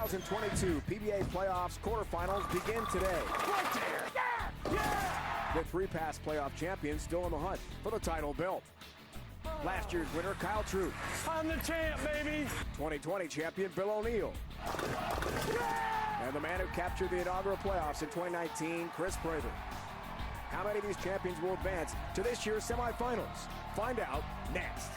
2022 PBA playoffs quarterfinals begin today. Right there! Yeah! Yeah! The three-pass playoff champions still in the hunt for the title belt. Last year's winner, Kyle Troop. I'm the champ, baby! 2020 champion, Bill O'Neill. Yeah! And the man who captured the inaugural playoffs in 2019, Chris Prather. How many of these champions will advance to this year's semifinals? Find out next.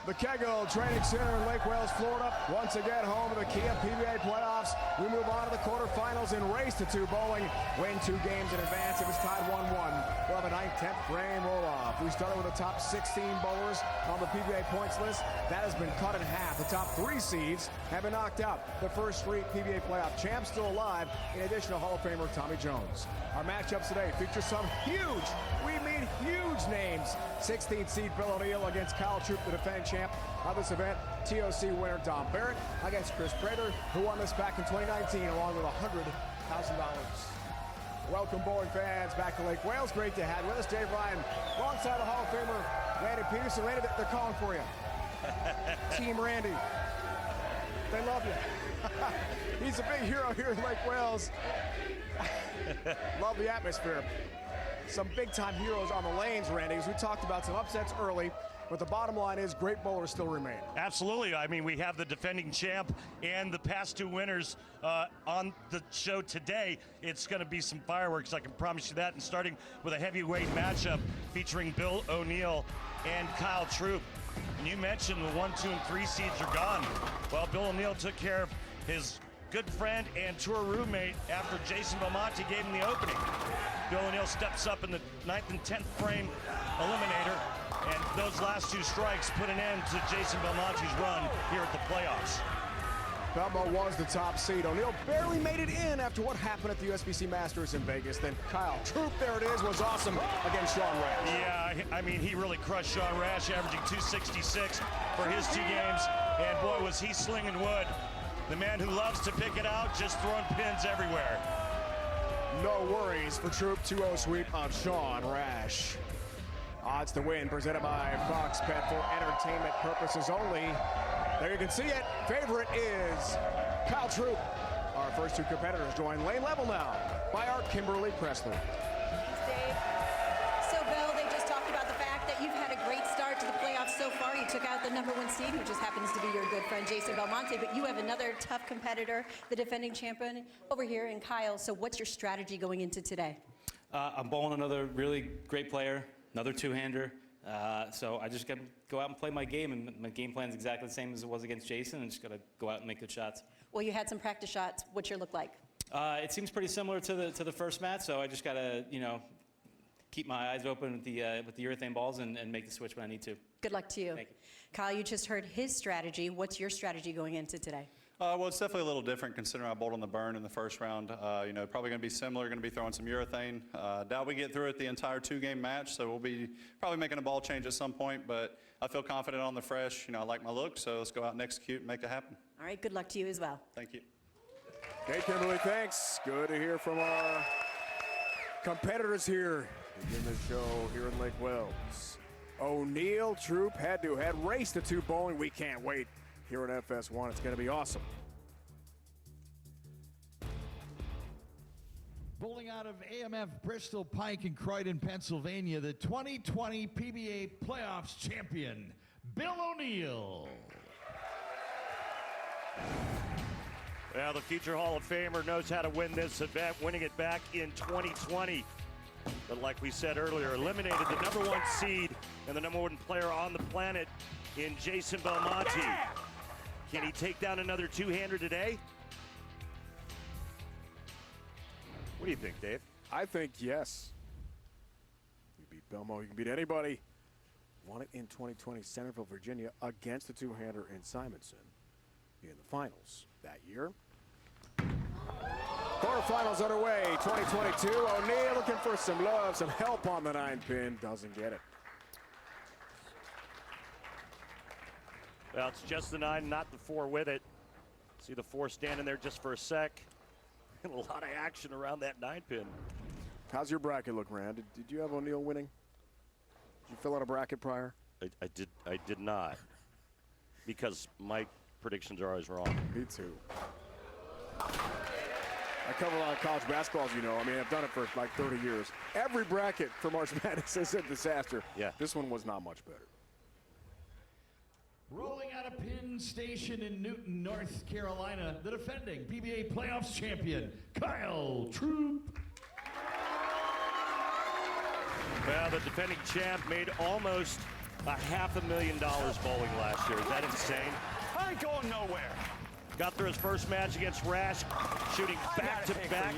The Kegel Training Center in Lake Wales, Florida. Once again, home of the Kia PBA playoffs. We move on to the quarterfinals and race to 2 bowling. Win 2 games in advance. It was tied 1-1. We'll have a 9th, 10th frame roll-off. We started with the top 16 bowlers on the PBA points list. That has been cut in half. The top 3 seeds have been knocked out. The first 3 PBA playoff champs still alive, in addition to Hall of Famer Tommy Jones. Our matchups today feature some huge names. 16th seed Bill O'Neill against Kyle Troop, the defending champ of this event. TOC winner Don Barrett against Chris Prather, who won this back in 2019 along with $100,000. Welcome, bowling fans, back to Lake Wales. Great to have you with us. Dave Ryan, alongside the Hall of Famer Randy Peterson. Randy, they're calling for you. Team Randy. They love you. He's a big hero here in Lake Wales. Love the atmosphere. Some big-time heroes on the lanes, Randy, as we talked about some upsets early, but the bottom line is great bowlers still remain. Absolutely. I mean, we have the defending champ and the past 2 winners on the show today. It's going to be some fireworks, I can promise you that, and starting with a heavyweight matchup featuring Bill O'Neill and Kyle Troop. And you mentioned the 1, 2, and 3 seeds are gone. Well, Bill O'Neill took care of his good friend and tour roommate after Jason Belmonte gave him the opening. Bill O'Neill steps up in the 9th and 10th frame eliminator, and those last 2 strikes put an end to Jason Belmonte's run here at the playoffs. Belmo was the top seed. O'Neill barely made it in after what happened at the USBC Masters in Vegas. Then Kyle Troop, there it is, was awesome against Sean Rash. Yeah, I mean, he really crushed Sean Rash, averaging 266 for his 2 games, and boy, was he slinging wood. The man who loves to pick it out, just throwing pins everywhere. No worries for Troop 2-0 sweep of Sean Rash. Odds to win presented by Fox Bet for entertainment purposes only. There you can see it. Favorite is Kyle Troop. Our first 2 competitors join lane level now by our Kimberly Pressler. Thanks, Dave. So, Bill, they just talked about the fact that you've had a great start to the playoffs so far. You took out the #1 seed, who just happens to be your good friend, Jason Belmonte, but you have another tough competitor, the defending champion over here in Kyle. So what's your strategy going into today? I'm bowling another really great player, another 2-hander. So I just got to go out and play my game, and my game plan is exactly the same as it was against Jason, and just got to go out and make good shots. Well, you had some practice shots. What's your look like? It seems pretty similar to the first match, so I just got to, keep my eyes open with the urethane balls and make the switch when I need to. Good luck to you. Thank you. Kyle, you just heard his strategy. What's your strategy going into today? Well, it's definitely a little different considering I bowled on the burn in the first round. Probably going to be similar. Going to be throwing some urethane. Doubt we get through it the entire 2-game match, so we'll be probably making a ball change at some point. But I feel confident on the fresh. I like my look, so let's go out and execute and make it happen. All right. Good luck to you as well. Thank you. Hey, Kimberly, thanks. Good to hear from our competitors here. Begin the show here in Lake Wales. O'Neill, Troop, head-to-head, race to 2 bowling. We can't wait here at FS1. It's going to be awesome. Bowling out of AMF Bristol Pike in Croydon, Pennsylvania, the 2020 PBA playoffs champion, Bill O'Neill. Well, the future Hall of Famer knows how to win this event, winning it back in 2020. But like we said earlier, eliminated the #1 seed and the #1 player on the planet in Jason Belmonte. Can he take down another 2-hander today? What do you think, Dave? I think yes. You beat Belmo, you can beat anybody. Won it in 2020, Centerville, Virginia, against the 2-hander in Simonson in the finals that year. Quarterfinals underway, 2022. O'Neill looking for some love, some help on the 9-pin. Doesn't get it. Well, it's just the 9, not the 4 with it. See the 4 standing there just for a sec. a lot of action around that 9-pin. How's your bracket look, Rand? Did you have O'Neal winning? Did you fill out a bracket prior? I did not, because my predictions are always wrong. Me too. I cover a lot of college basketball, as you know. I mean, I've done it for like 30 years. Every bracket for March Madness is a disaster. Yeah. This one was not much better. Rolling out of Penn Station in Newton, North Carolina, the defending PBA playoffs champion, Kyle Troop. Well, the defending champ made almost $500,000 bowling last year. Is that insane? I ain't going nowhere. Got through his first match against Rash, shooting back-to-back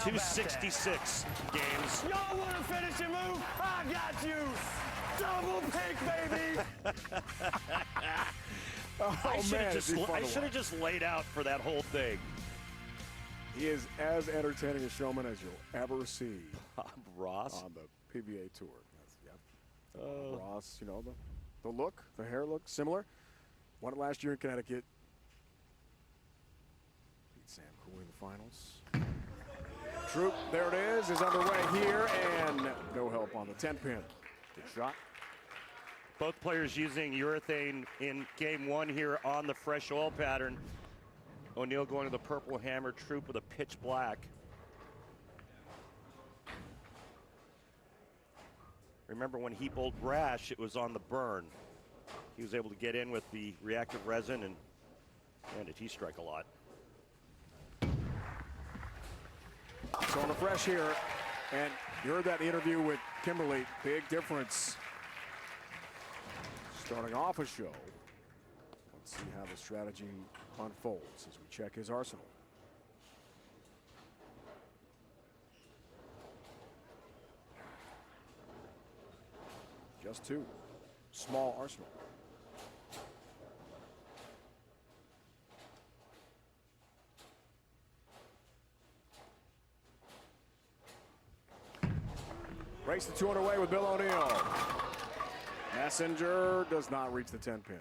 266 games. Y'all want to finish your move? I got you. Double pick, baby. Oh, man, I should have just laid out for that whole thing. He is as entertaining a showman as you'll ever see Ross. on the PBA tour. Ross, you know, the look, the hair look similar. Won it last year in Connecticut. Beat Sam Cooley in the finals. Troop, there it is underway here, and no help on the 10-pin. Good shot. Both players using urethane in game one here on the fresh oil pattern. O'Neal going to the purple hammer, Troop with a pitch black. Remember when he bowled Rash, it was on the burn. He was able to get in with the reactive resin, and man, did he strike a lot. So on the fresh here, and you heard that interview with Kimberly, big difference. Starting off a show. Let's see how the strategy unfolds as we check his arsenal. Just two. Small arsenal. Race the 2 underway with Bill O'Neal. Messenger does not reach the 10-pin.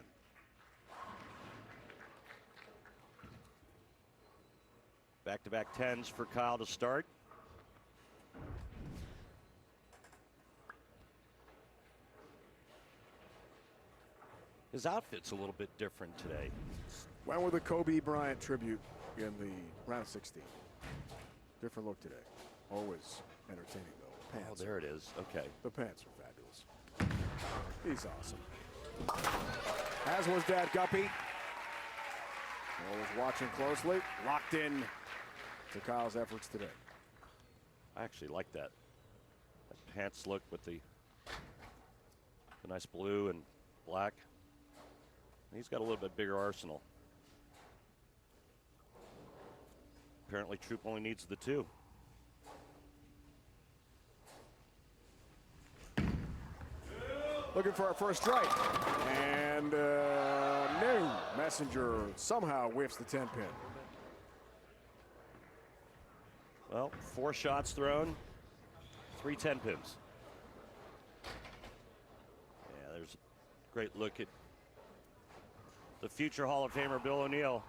Back-to-back 10s for Kyle to start. His outfit's a little bit different today. Went with a Kobe Bryant tribute in the round of 16. Different look today. Always entertaining, though. Pants. Oh, there it is. Okay. The pants are fabulous. He's awesome. As was Dad Guppy. Always watching closely. Locked in to Kyle's efforts today. I actually like that. That pants look with the nice blue and black. He's got a little bit bigger arsenal. Apparently Troop only needs the 2. Looking for our first strike. And no. Messenger somehow whiffs the 10-pin. Well, 4 shots thrown, 3 10-pins. Yeah, there's a great look at the future Hall of Famer Bill O'Neal.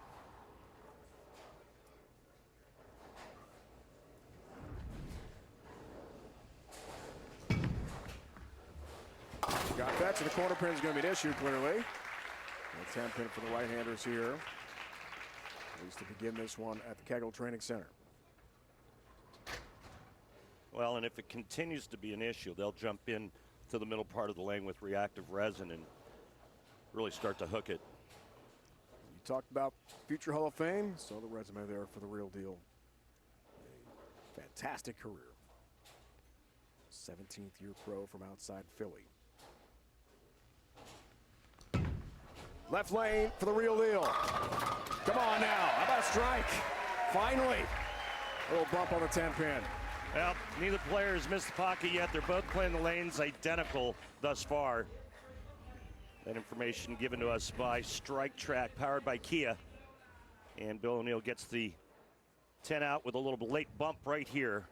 Got that, so the corner pin is going to be an issue, clearly. A 10-pin for the right-handers here. At least to begin this one at the Kegel Training Center. Well, and if it continues to be an issue, they'll jump in to the middle part of the lane with reactive resin and really start to hook it. You talked about future Hall of Fame, so the resume there for the real deal. A fantastic career. 17th year pro from outside Philly. Left lane for the real deal. Come on now, how about a strike? Finally, a little bump on the 10-pin. Well, neither player has missed the pocket yet. They're both playing the lanes identical thus far. That information given to us by Strike Track, powered by Kia. And Bill O'Neal gets the 10 out with a little late bump right here.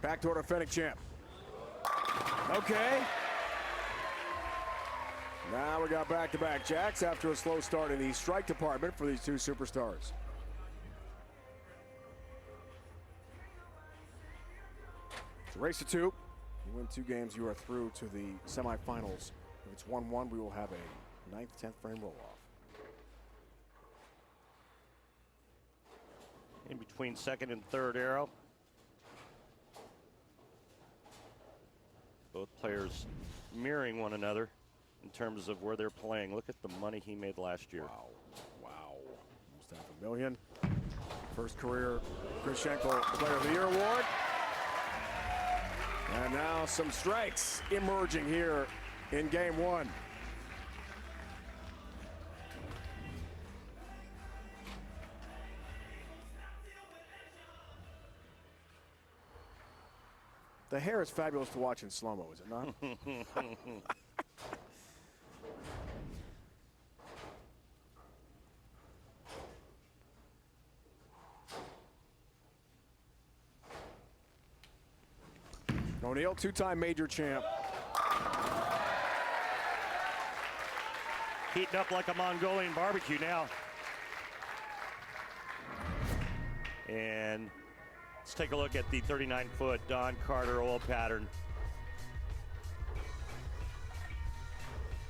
Back to our defending champ. Okay. Now we got back-to-back jacks after a slow start in the strike department for these two superstars. It's a race to 2. You win 2 games, you are through to the semifinals. If it's 1-1, we will have a 9th, 10th frame roll-off. In between second and third arrow. Both players mirroring one another in terms of where they're playing. Look at the money he made last year. Wow, wow. Almost $500,000. First career Krishenko Player of the Year award. And now some strikes emerging here in game 1. The hair is fabulous to watch in slow-mo, is it not? O'Neal, 2-time major champ. Heating up like a Mongolian barbecue now. And let's take a look at the 39-foot Don Carter oil pattern.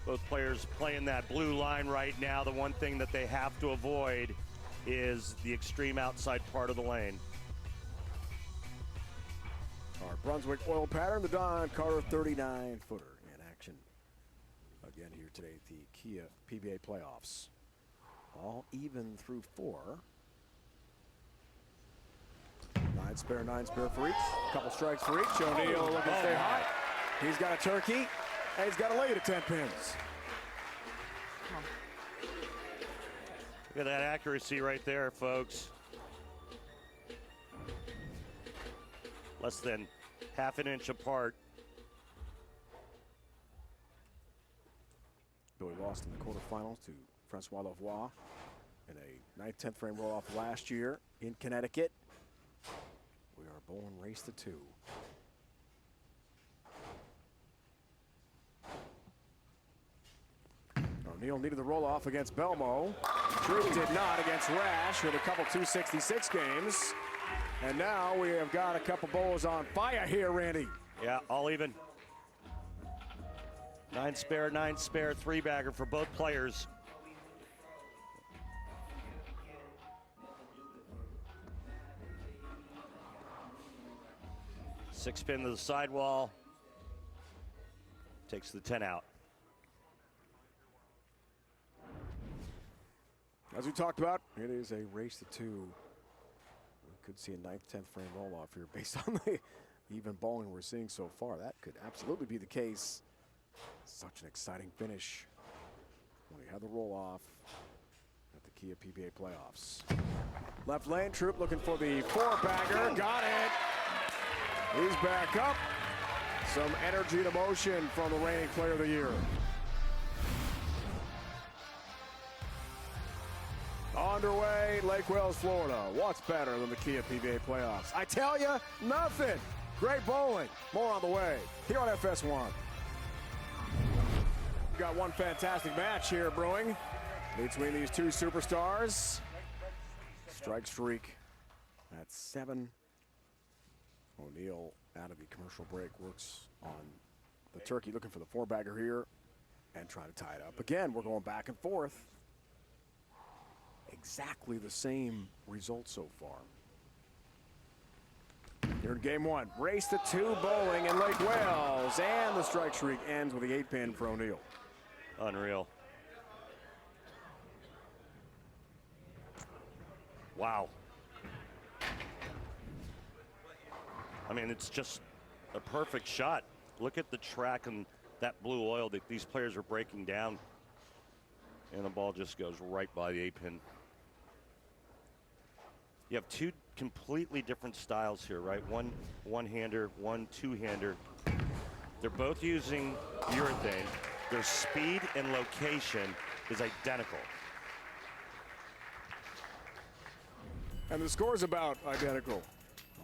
Both players playing that blue line right now. The one thing that they have to avoid is the extreme outside part of the lane. Our Brunswick oil pattern, the Don Carter 39-footer in action again here today at the Kia PBA playoffs. All even through 4. 9 spare for each. Couple strikes for each. O'Neal looking to stay hot. He's got a turkey, and he's got a lead at 10 pins. Look at that accuracy right there, folks. Less than half an inch apart. Billy lost in the quarterfinals to Francois Lavoie in a 9th, 10th frame roll-off last year in Connecticut. We are bowling race to 2. O'Neal needed the roll-off against Belmo. Drew did not against Rash with a couple 266 games. And now we have got a couple bowls on fire here, Randy. Yeah, all even. 9 spare, 3-bagger for both players. Six pin to the sidewall. Takes the 10 out. As we talked about, it is a race to 2. We could see a 9th, 10th frame roll-off here based on the even bowling we're seeing so far. That could absolutely be the case. Such an exciting finish when we have the roll-off at the Kia PBA playoffs. Left lane, Troop looking for the 4-bagger. Got it. He's back up. Some energy and emotion from the reigning Player of the Year. Underway, Lake Wales, Florida. What's better than the Kia PBA playoffs? I tell you, nothing. Great bowling. More on the way here on FS1. We've got one fantastic match here brewing between these two superstars. Strike streak at 7. O'Neal out of the commercial break works on the turkey, looking for the 4-bagger here and trying to tie it up. Again, we're going back and forth. Exactly the same result so far. Here in game 1, race to 2 bowling in Lake Wales, and the strike streak ends with the 8-pin for O'Neal. Unreal. Wow. I mean, it's just a perfect shot. Look at the track and that blue oil that these players are breaking down. And the ball just goes right by the 8-pin. You have two completely different styles here, right? One one-hander, one two-hander. They're both using urethane. Their speed and location is identical. And the score is about identical.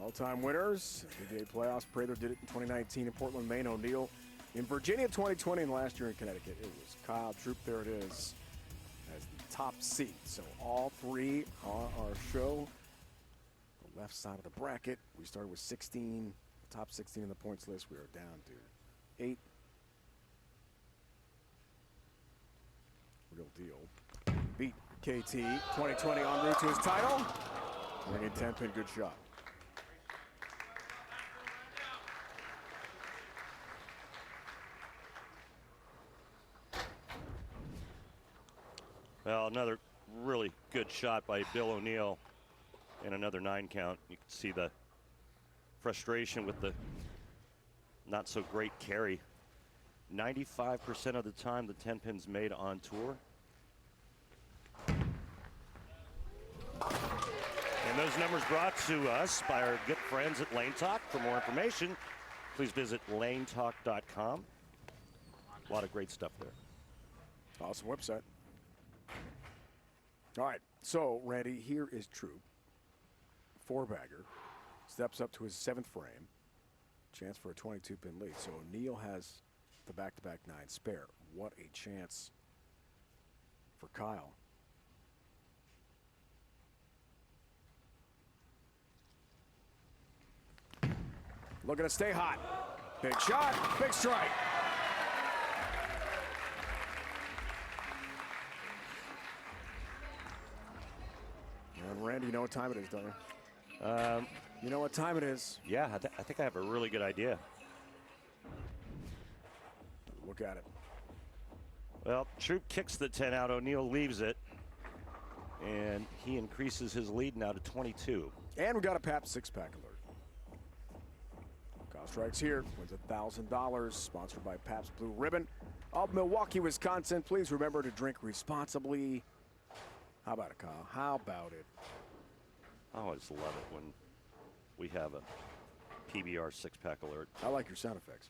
All-time winners. PBA playoffs. Prather did it in 2019 in Portland, Maine. O'Neill in Virginia 2020, and last year in Connecticut. It was Kyle Troop. There it is, as the top seed. So all three on our show. The left side of the bracket. We started with 16, the top 16 in the points list. We are down to 8. Real deal. Beat KT 2020 en route to his title. Bringing 10-pin, good shot. Well, another really good shot by Bill O'Neill, and another 9 count. You can see the frustration with the not so great carry. 95% of the time the 10-pin's made on tour. And those numbers brought to us by our good friends at Lane Talk. For more information, please visit lanetalk.com. A lot of great stuff there. Awesome website. All right, so Randy, here is Troop. 4-bagger. Steps up to his 7th frame. Chance for a 22-pin lead. So O'Neill has the back-to-back 9 spare. What a chance for Kyle. Looking to stay hot. Big shot, big strike. And Randy, you know what time it is, don't you? You know what time it is. Yeah, I think I have a really good idea. Look at it. Well, Troop kicks the 10 out. O'Neill leaves it. And he increases his lead now to 22. And we got a Pabst 6-pack alert. Kyle strikes here, wins $1,000, sponsored by Pabst Blue Ribbon of Milwaukee, Wisconsin. Please remember to drink responsibly. How about it, Kyle? How about it? I always love it when we have a PBR 6-pack alert. I like your sound effects.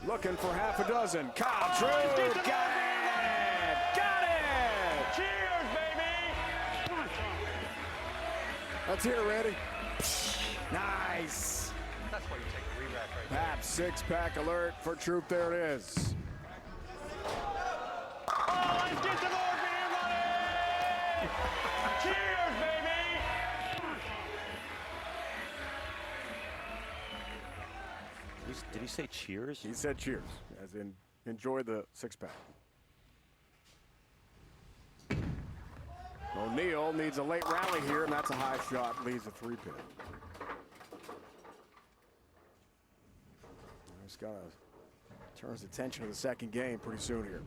Looking for half a dozen. Kyle Troop, got it! Got it! Cheers, baby! Let's hear it, Randy. Nice. That's why you take a re-rack right Pabst 6-pack alert for Troop. There it is. Oh, let's get some more beer, buddy! Cheers, baby! Did he say cheers? He said cheers, as in enjoy the 6-pack. O'Neill needs a late rally here, and that's a high shot, leaves a 3-pin. He's got to turn his attention to the second game pretty soon here.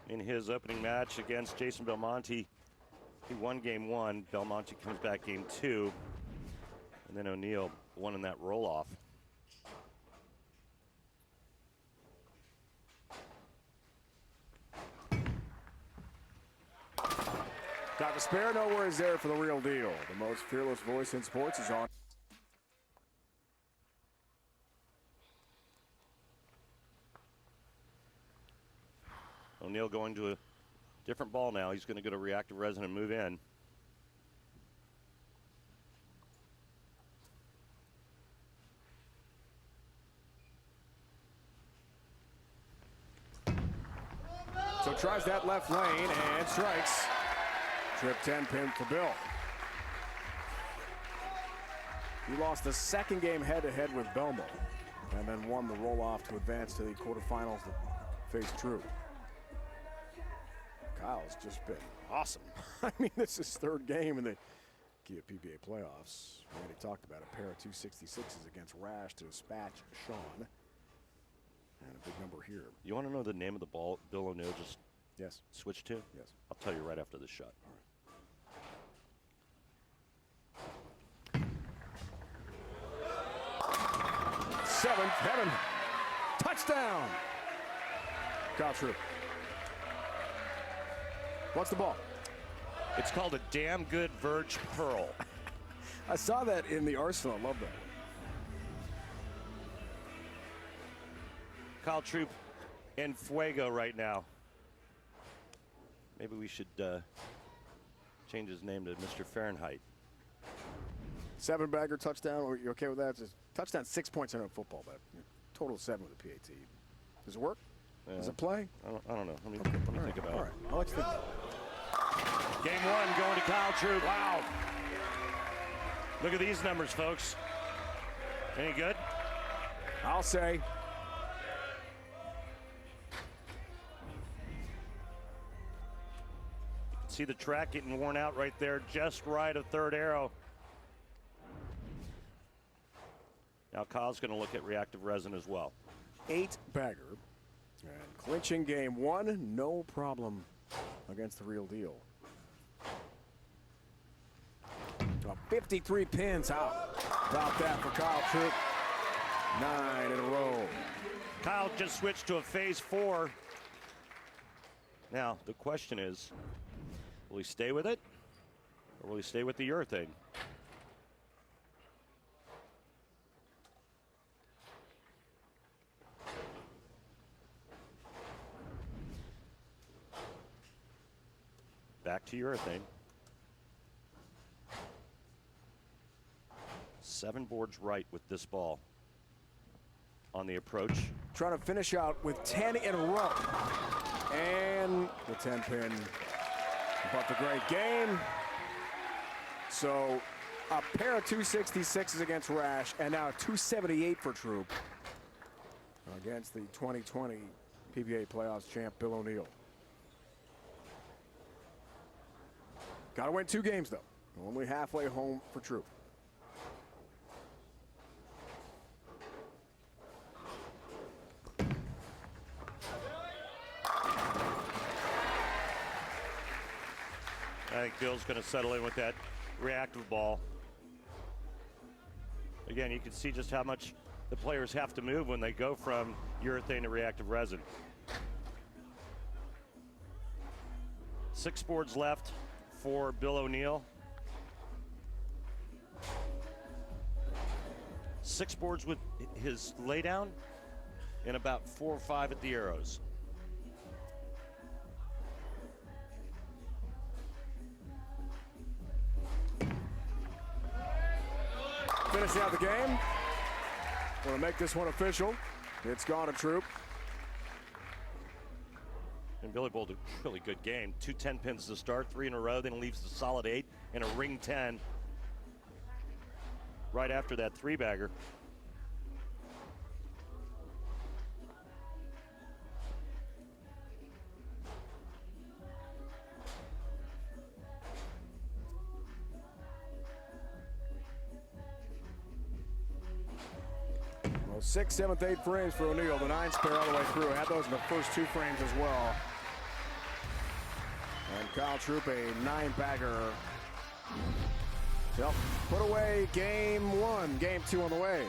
In his opening match against Jason Belmonte, he won game 1. Belmonte comes back game 2. And then O'Neill won in that roll-off. Got the spare, no worries there for the real deal. The most fearless voice in sports is on. O'Neill going to a different ball now. He's going to go to reactive resin and move in. So tries that left lane and strikes. Trip 10-pin for Bill. He lost the second game head-to-head with Belmo and then won the roll-off to advance to the quarterfinals to face True. Kyle's just been awesome. I mean, this is his 3rd game in the Kia PBA playoffs. Randy talked about a pair of 266s against Rash to dispatch Sean. And a big number here. You want to know the name of the ball Bill O'Neill just switched to? Yes. I'll tell you right after this shot. All right. 7th, heaven. Touchdown. Kyle Troop. What's the ball? It's called a damn good Verge Pearl. I saw that in the Arsenal. I love that. Kyle Troop en fuego right now. Maybe we should change his name to Mr. Fahrenheit. 7-bagger touchdown. Are you okay with that? Just touchdown, 6 points in football, but total 7 with the PAT. Does it work? Does it play? I don't know. Let me think about it. All right. I'll let you think. Game 1 going to Kyle Troop. Wow. Look at these numbers, folks. Any good? I'll say. See the track getting worn out right there, just right of third arrow. Now Kyle's going to look at reactive resin as well. 8-bagger. And clinching game 1, no problem against the real deal. 53 pins out. About that for Kyle Troop. 9 in a row. Kyle just switched to a phase 4. Now, the question is, will he stay with it, or will he stay with the urethane? Back to urethane. 7 boards right with this ball on the approach. Trying to finish out with 10 in a row. And the 10-pin. But the great game. So a pair of 266s against Rash, and now a 278 for Troop against the 2020 PBA playoffs champ Bill O'Neill. Got to win 2 games, though. Only halfway home for Troop. I think Bill's going to settle in with that reactive ball. Again, you can see just how much the players have to move when they go from urethane to reactive resin. 6 boards left for Bill O'Neill. 6 boards with his laydown and about 4 or 5 at the arrows. Finishing out the game. Want to make this one official. It's gone to Troop. And Billy bowled a really good game. 2 10-pins to start, 3 in a row, then leaves the solid 8 and a ring 10 right after that 3-bagger. Well, 6th, 7th, 8th frames for O'Neill. The 9 spare all the way through. Had those in the first 2 frames as well. And Kyle Troop, a 9-bagger. So, put away game 1, game 2 on the way.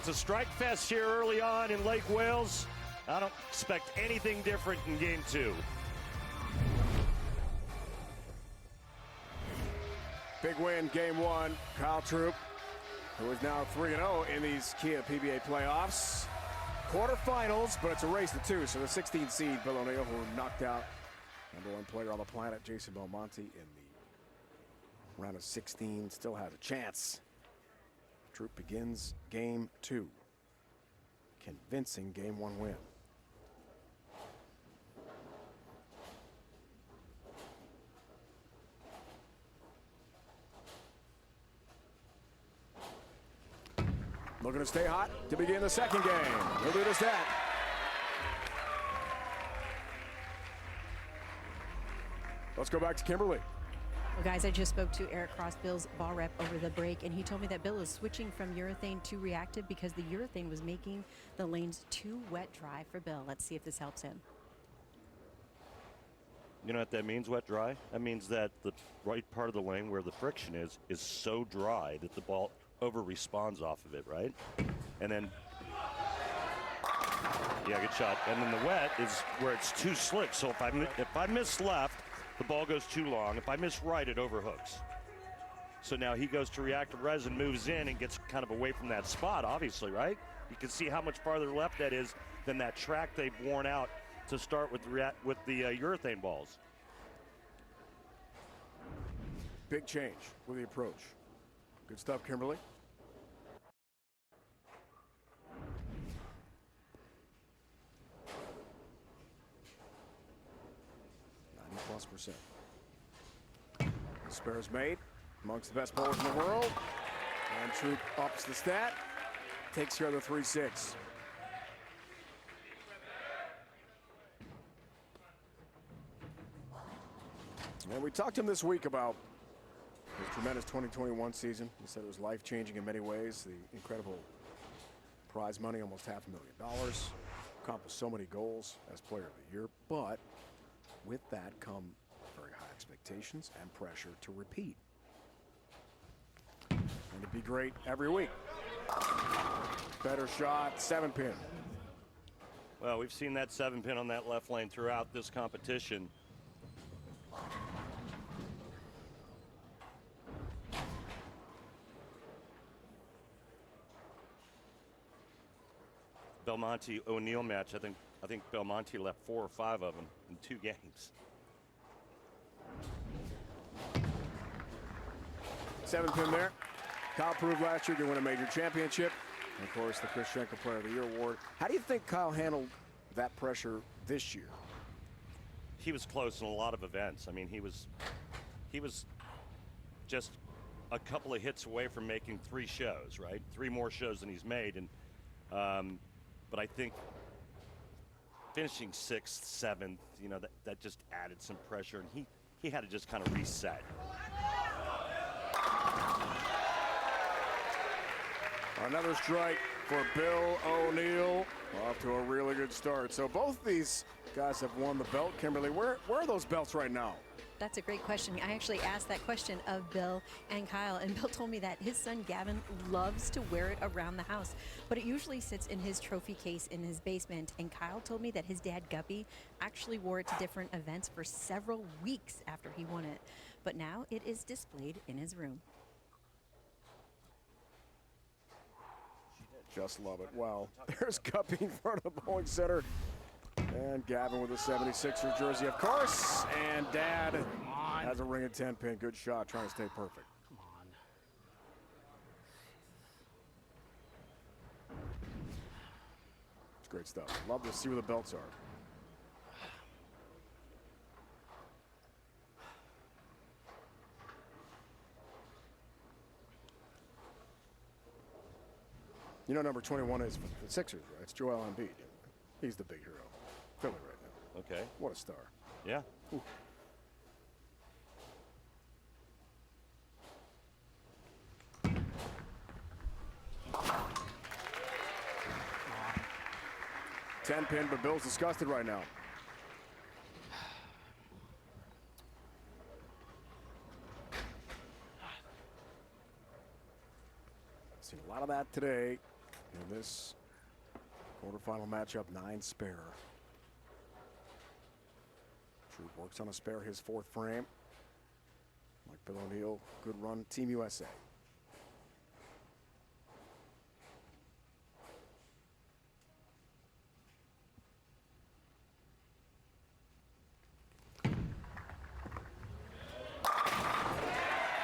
It's a strike fest here early on in Lake Wales. I don't expect anything different in game 2. Big win, game 1. Kyle Troop, who is now 3-0 in these Kia PBA playoffs. Quarterfinals, but it's a race to 2. So the 16th seed, Bill O'Neill, who knocked out #1 player on the planet, Jason Belmonte, in the round of 16, still has a chance. Troop begins game 2. Convincing game 1 win. Looking to stay hot to begin the second game. We'll do just that. Let's go back to Kimberly. Well, guys, I just spoke to Eric Cross, Bill's ball rep, over the break, and he told me that Bill is switching from urethane to reactive because the urethane was making the lanes too wet dry for Bill. Let's see if this helps him. You know what that means, wet dry? That means that the right part of the lane where the friction is so dry that the ball over-responds off of it, right? And then, yeah, good shot. And then the wet is where it's too slick. So if I miss left, the ball goes too long. If I miss right, it overhooks. So now he goes to reactive resin, moves in, and gets kind of away from that spot, obviously, right? You can see how much farther left that is than that track they've worn out to start with the urethane balls. Big change with the approach. Good stuff, Kimberly. +90%. Spares made amongst the best bowlers in the world. And Troop ups the stat. Takes care of the 3-6. And we talked to him this week about his tremendous 2021 season. He said it was life-changing in many ways. The incredible prize money, almost $500,000. Accomplished so many goals as player of the year. But with that come very high expectations and pressure to repeat. And to be great every week. Better shot, 7-pin. Well, we've seen that 7-pin on that left lane throughout this competition. Belmonte O'Neill match, I think Belmonte left 4 or 5 of them in 2 games. 7-pin there. Kyle proved last year to win a major championship. And of course, the Chris Schenkel Player of the Year award. How do you think Kyle handled that pressure this year? He was close in a lot of events. I mean, he was just a couple of hits away from making 3 shows, right? 3 more shows than he's made. And but I think finishing 6th, 7th, you know, that just added some pressure, and he had to just kind of reset. Another strike for Bill O'Neill. Off to a really good start. So both these guys have won the belt. Kimberly, where are those belts right now? That's a great question. I actually asked that question of Bill and Kyle, and Bill told me that his son Gavin loves to wear it around the house, but it usually sits in his trophy case in his basement. And Kyle told me that his dad Guppy actually wore it to different events for several weeks after he won it, but now it is displayed in his room. Just love it. Wow. There's Guppy in front of the bowling center. And Gavin with a 76er jersey, of course. And Dad has a ring of 10-pin. Good shot, trying to stay perfect. Come on. It's great stuff. Love to see where the belts are. You know, number 21 is for the Sixers, right? It's Joel Embiid. He's the big hero. Philly right now. Okay. What a star. Yeah. Ooh. Ten-pin, but Bill's disgusted right now. Seen a lot of that today in this quarterfinal matchup. 9 spare. Troop works on a spare, his 4th frame. Like Bill O'Neill, good run, Team USA.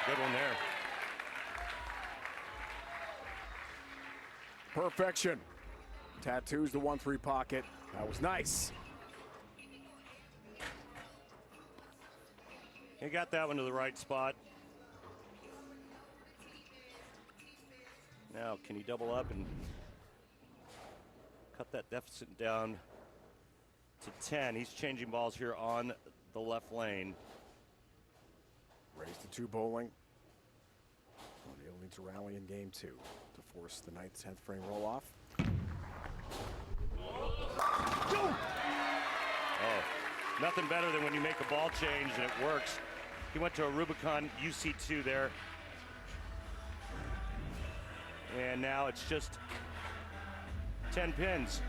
Good one there. Perfection. Tattoos the 1-3 pocket. That was nice. He got that one to the right spot. Now, can he double up and cut that deficit down to 10? He's changing balls here on the left lane. Raise to 2 bowling. O'Neill needs to rally in game 2 to force the 9th, 10th frame roll off. Oh, nothing better than when you make a ball change and it works. He went to a Rubicon UC2 there. And now it's just 10 pins.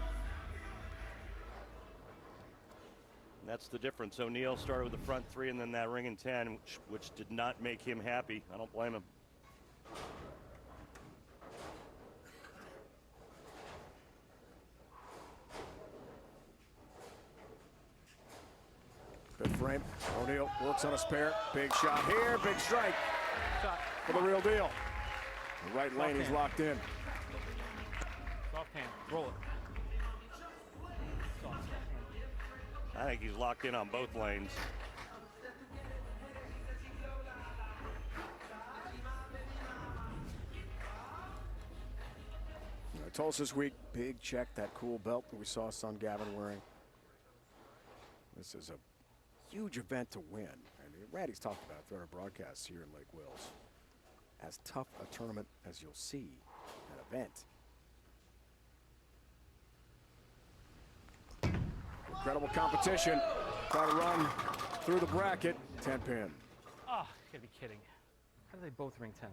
And that's the difference. O'Neill started with the front 3 and then that ring in 10, which did not make him happy. I don't blame him. Good frame. O'Neal works on a spare. Big shot here. Big strike for the real deal. The right lane, he's locked in. Soft hand. Roll it. I think he's locked in on both lanes. Tulsa this week, big check, that cool belt that we saw Son Gavin wearing. This is a huge event to win. And Randy's talked about it throughout our broadcasts here in Lake Wales. As tough a tournament as you'll see, an event. Incredible competition. Try to run through the bracket. 10-pin. Oh, you gotta be kidding. How do they both ring 10?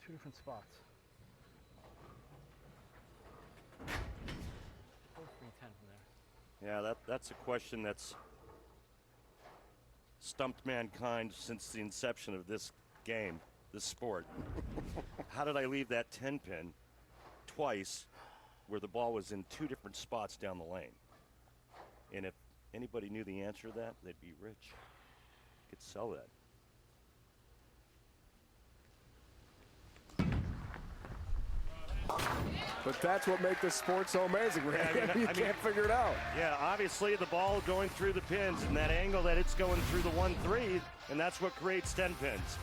Two different spots. Both ring 10 from there. Yeah, that's a question that's stumped mankind since the inception of this game, this sport. How did I leave that 10-pin twice where the ball was in two different spots down the lane? And if anybody knew the answer to that, they'd be rich. Could sell that. But that's what makes this sport so amazing, Randy. Yeah, You can't figure it out. Yeah, obviously the ball going through the pins and that angle that it's going through the 1-3, and that's what creates 10 pins.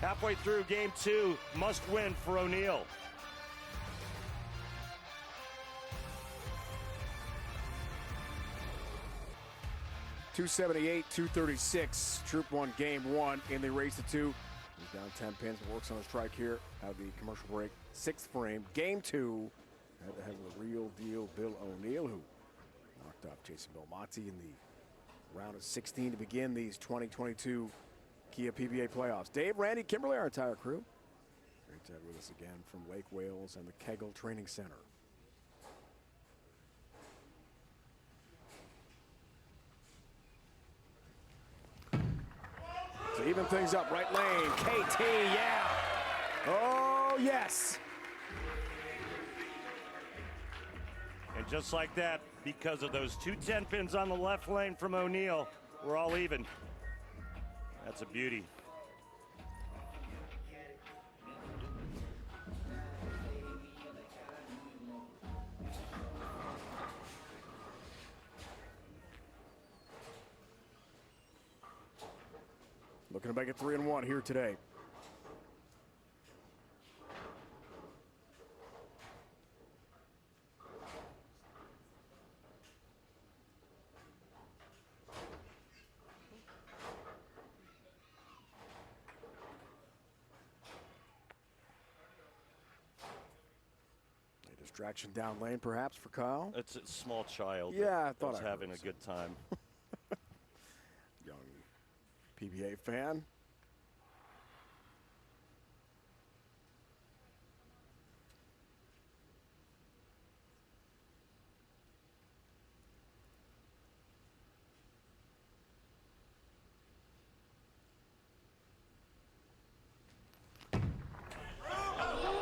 Halfway through game 2, must win for O'Neal. .278, 236. Troop won game 1 in the race to 2. He's down 10 pins, works on a strike here out of the commercial break. 6th frame, game 2. Head-to-head with the real deal, Bill O'Neal, who knocked off Jason Belmonte in the round of 16 to begin these 2022 Kia PBA playoffs. Dave, Randy, Kimberly, our entire crew. Great to have you with us again from Lake Wales and the Kegel Training Center. To even things up, right lane, KT, yeah. Oh, yes. And just like that, because of those two 10 pins on the left lane from O'Neal, we're all even. That's a beauty. Looking to make it 3-1 here today. A distraction down lane, perhaps, for Kyle. It's a small child. Yeah, I thought was I having heard a good time. Young PBA fan.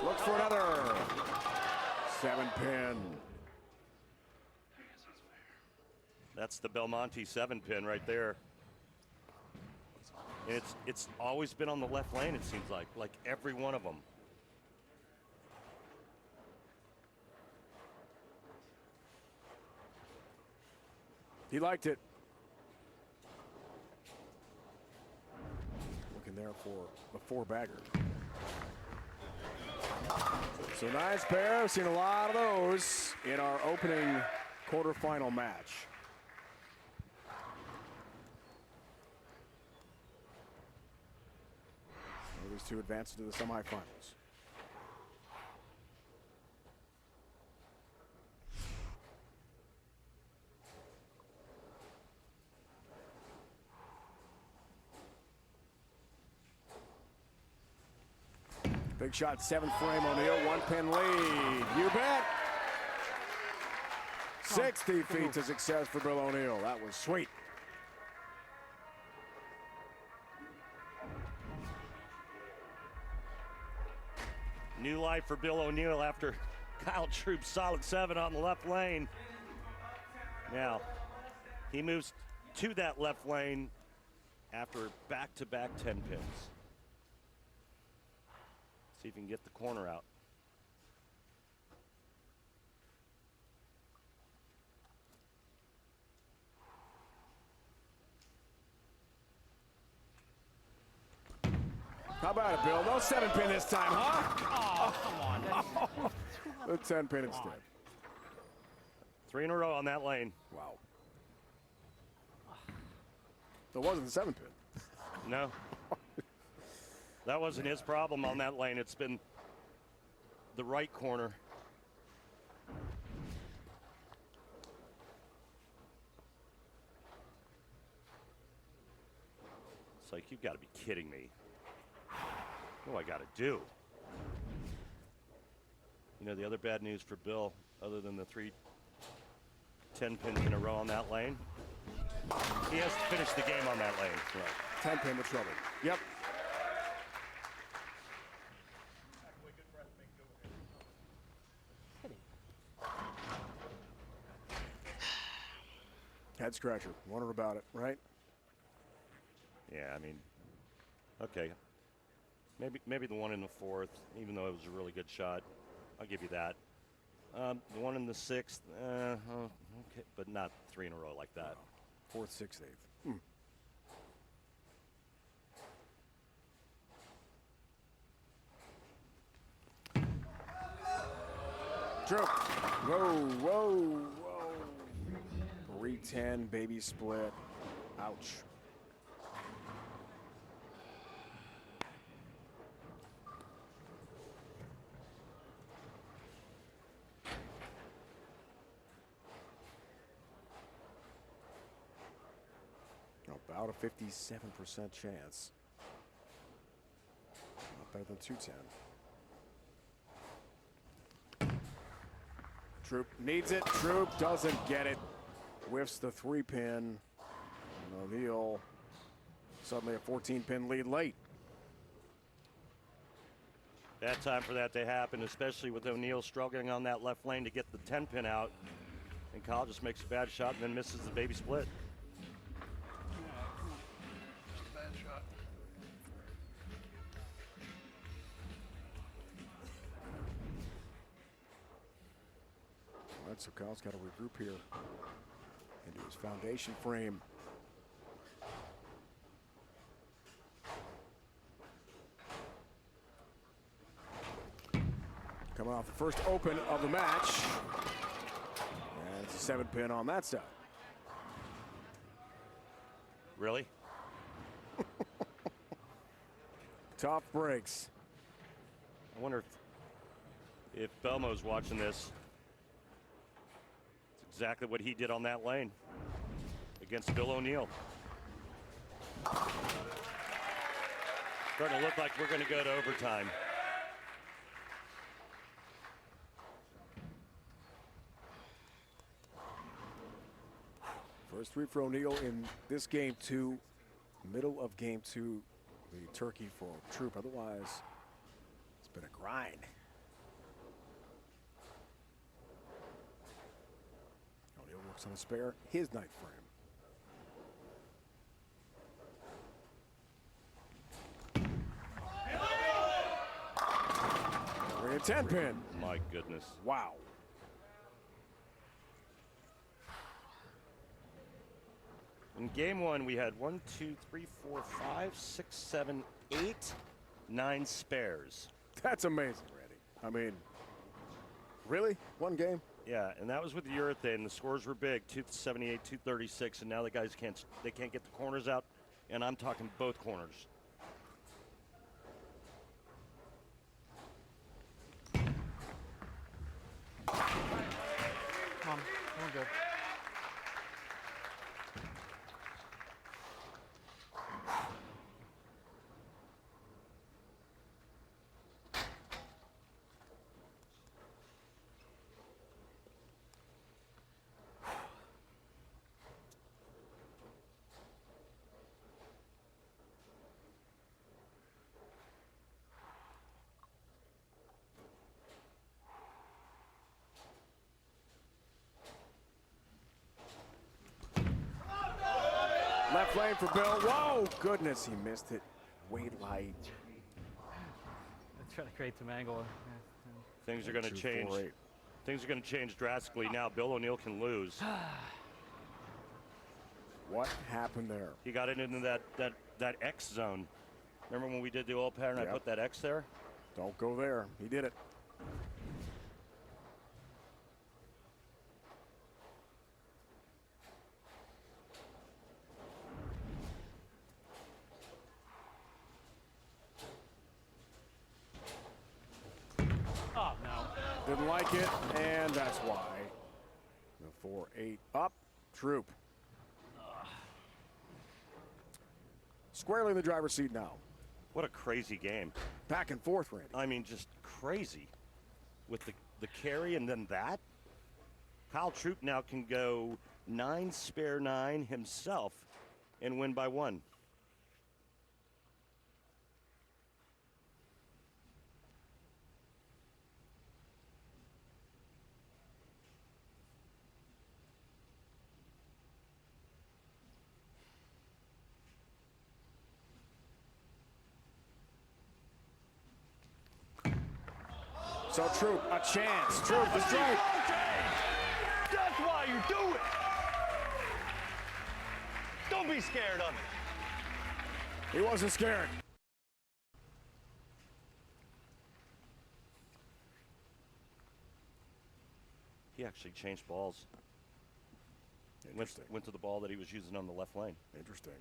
Looks for another 7-pin. That's the Belmonte 7-pin right there. And it's always been on the left lane, it seems like every one of them. He liked it. Looking there for the 4-bagger. So nice pair. I've seen a lot of those in our opening quarterfinal match. These two advance to the semifinals. Big shot, 7th frame, O'Neal, 1-pin lead. You bet. 60 feet to success for Bill O'Neal. That was sweet. New life for Bill O'Neal after Kyle Troop's solid 7 on the left lane. Now, He moves to that left lane after back-to-back 10 pins. See if he can get the corner out. How about it, Bill? No 7-pin this time, huh? Oh, come on. The 10-pin instead. 3 in a row on that lane. Wow. It wasn't the 7-pin. No. That wasn't his problem on that lane. It's been the right corner. It's like, you've got to be kidding me. What do I got to do? You know, the other bad news for Bill, other than the 3 10 pins in a row on that lane, he has to finish the game on that lane. Right. 10-pin with trouble. Yep. Head scratcher. Wonder about it, right? Yeah, I mean, okay. Maybe the one in the 4th, even though it was a really good shot, I'll give you that. The one in the 6th, okay, but not 3 in a row like that. 4th, 6th, 8th. Droop. Whoa, whoa, whoa. 3-10, baby split. Ouch. About a 57% chance. Not better than 210. Troop needs it. Troop doesn't get it. Whiffs the 3-pin. O'Neal suddenly a 14-pin lead late. Bad time for that to happen, especially with O'Neal struggling on that left lane to get the 10-pin out. And Kyle just makes a bad shot and then misses the baby split. Just a bad shot. All right, so Kyle's got to regroup here into his foundation frame. Coming off the first open of the match. And it's a 7-pin on that side. Really? Tough breaks. I wonder if Belmo's watching this. It's exactly what he did on that lane against Bill O'Neal. Starting to look like we're going to go to overtime. First 3 for O'Neal in this game 2. Middle of game 2, the turkey for Troop. Otherwise, it's been a grind. O'Neal works on a spare, his ninth frame. 3 and 10 pin. My goodness. Wow. In game 1, we had 1, 2, 3, 4, 5, 6, 7, 8, 9 spares. That's amazing, Randy. I mean, really? One game? Yeah, and that was with the urethane. The scores were big, 278, 236, and now the guys can't get the corners out, and I'm talking both corners. Come on, we're good. game for Bill. Whoa, goodness, he missed it. Way light. I try to create some angle. Things are going to change. 2-4-8. Things are going to change drastically now. Bill O'Neill can lose. What happened there? He got it into that X zone. Remember when we did the old pattern? Yep. I put that X there. Don't go there. He did it. Oh, no. Didn't like it, and that's why. The 4-8 up. Troop. Squarely in the driver's seat now. What a crazy game. Back and forth, Randy. I mean, just crazy. With the carry and then that. Kyle Troop now can go 9 spare 9 himself and win by 1. So Troop, a chance. Troop, the strike. That's why you do it. Don't be scared of it. He wasn't scared. He actually changed balls. Interesting. Went to the ball that he was using on the left lane. Interesting.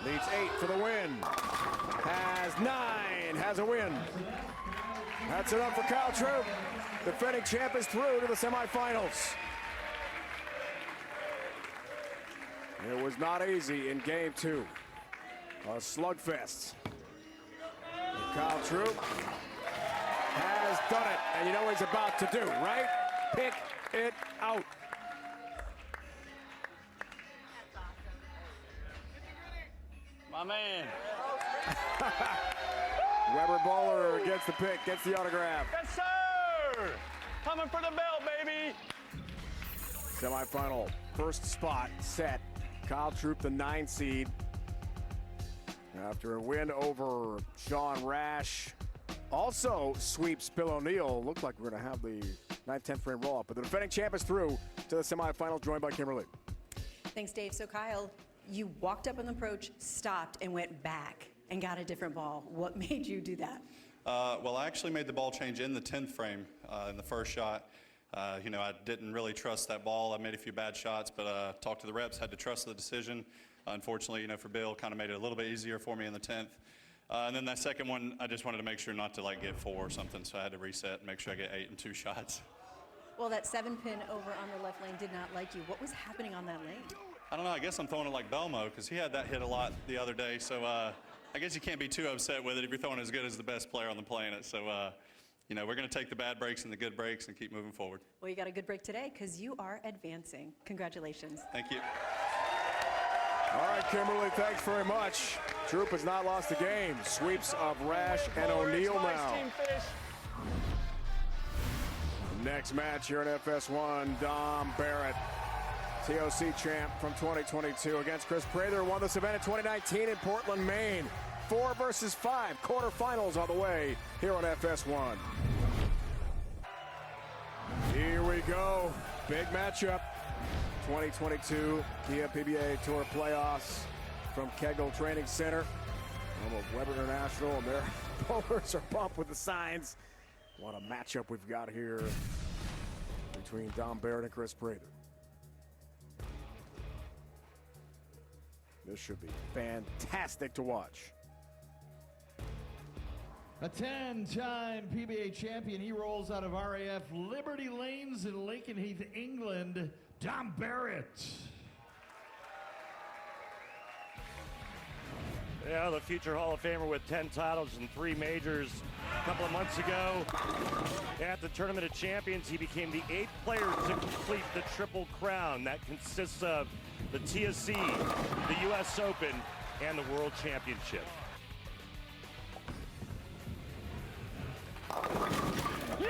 Leads 8 for the win. Has 9. Has a win. That's enough for Kyle Troop. Defending champ is through to the semifinals. It was not easy in game 2. A slugfest. Kyle Troop has done it. And you know what he's about to do, right? Pick it out. My man. Weber Bowler gets the pick, gets the autograph. Yes, sir. Coming for the belt, baby. Semifinal, first spot set. Kyle Troop, the 9 seed. After a win over Sean Rash. Also sweeps Bill O'Neill. Looked like we're going to have the 9th, 10th frame roll up. But the defending champ is through to the semifinals, joined by Kimberly. Thanks, Dave. So, Kyle, you walked up on the approach, stopped, and went back and got a different ball. What made you do that? Well, I actually made the ball change in the 10th frame in the first shot. You know, I didn't really trust that ball. I made a few bad shots, but talked to the reps, had to trust the decision. Unfortunately, you know, for Bill, kind of made it a little bit easier for me in the 10th. And then that second one, I just wanted to make sure not to like get 4 or something, so I had to reset and make sure I get 8 in 2 shots. Well, that 7-pin over on the left lane did not like you. What was happening on that lane? I don't know, I guess I'm throwing it like Belmo, because he had that hit a lot the other day, so I guess you can't be too upset with it if you're throwing as good as the best player on the planet. So, you know, we're going to take the bad breaks and the good breaks and keep moving forward. Well, you got a good break today because you are advancing. Congratulations. Thank you. All right, Kimberly, thanks very much. Troop has not lost a game. Sweeps of Rash and O'Neill now. Team finish. Next match here in FS1, Dom Barrett, TOC champ from 2022 against Chris Prather, won this event in 2019 in Portland, Maine. 4 versus 5 quarterfinals on the way here on FS1. Here we go, big matchup. 2022 Kia PBA Tour Playoffs from Kegel Training Center. Home of Weber International, and their bowlers are pumped with the signs. What a matchup we've got here between Dom Barrett and Chris Prather. This should be fantastic to watch. A 10-time PBA champion, he rolls out of RAF Liberty Lanes in Lakenheath, England, Dom Barrett. Yeah, the future Hall of Famer with 10 titles and 3 majors. A couple of months ago, at the Tournament of Champions, he became the 8th player to complete the Triple Crown. That consists of the TSC, the US Open, and the World Championship. Yeah!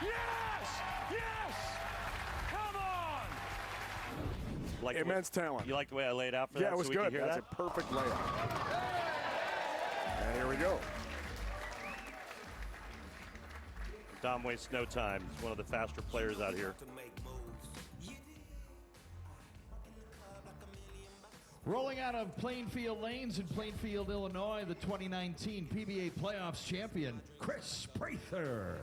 Yes! Like immense talent. You like the way I laid out for Yeah, that? it was so we good. could hear That's that? a perfect layup. And here we go. Dom wastes no time. He's one of the faster players out here. Rolling out of Plainfield Lanes in Plainfield, Illinois, the 2019 PBA Playoffs champion, Chris Prather.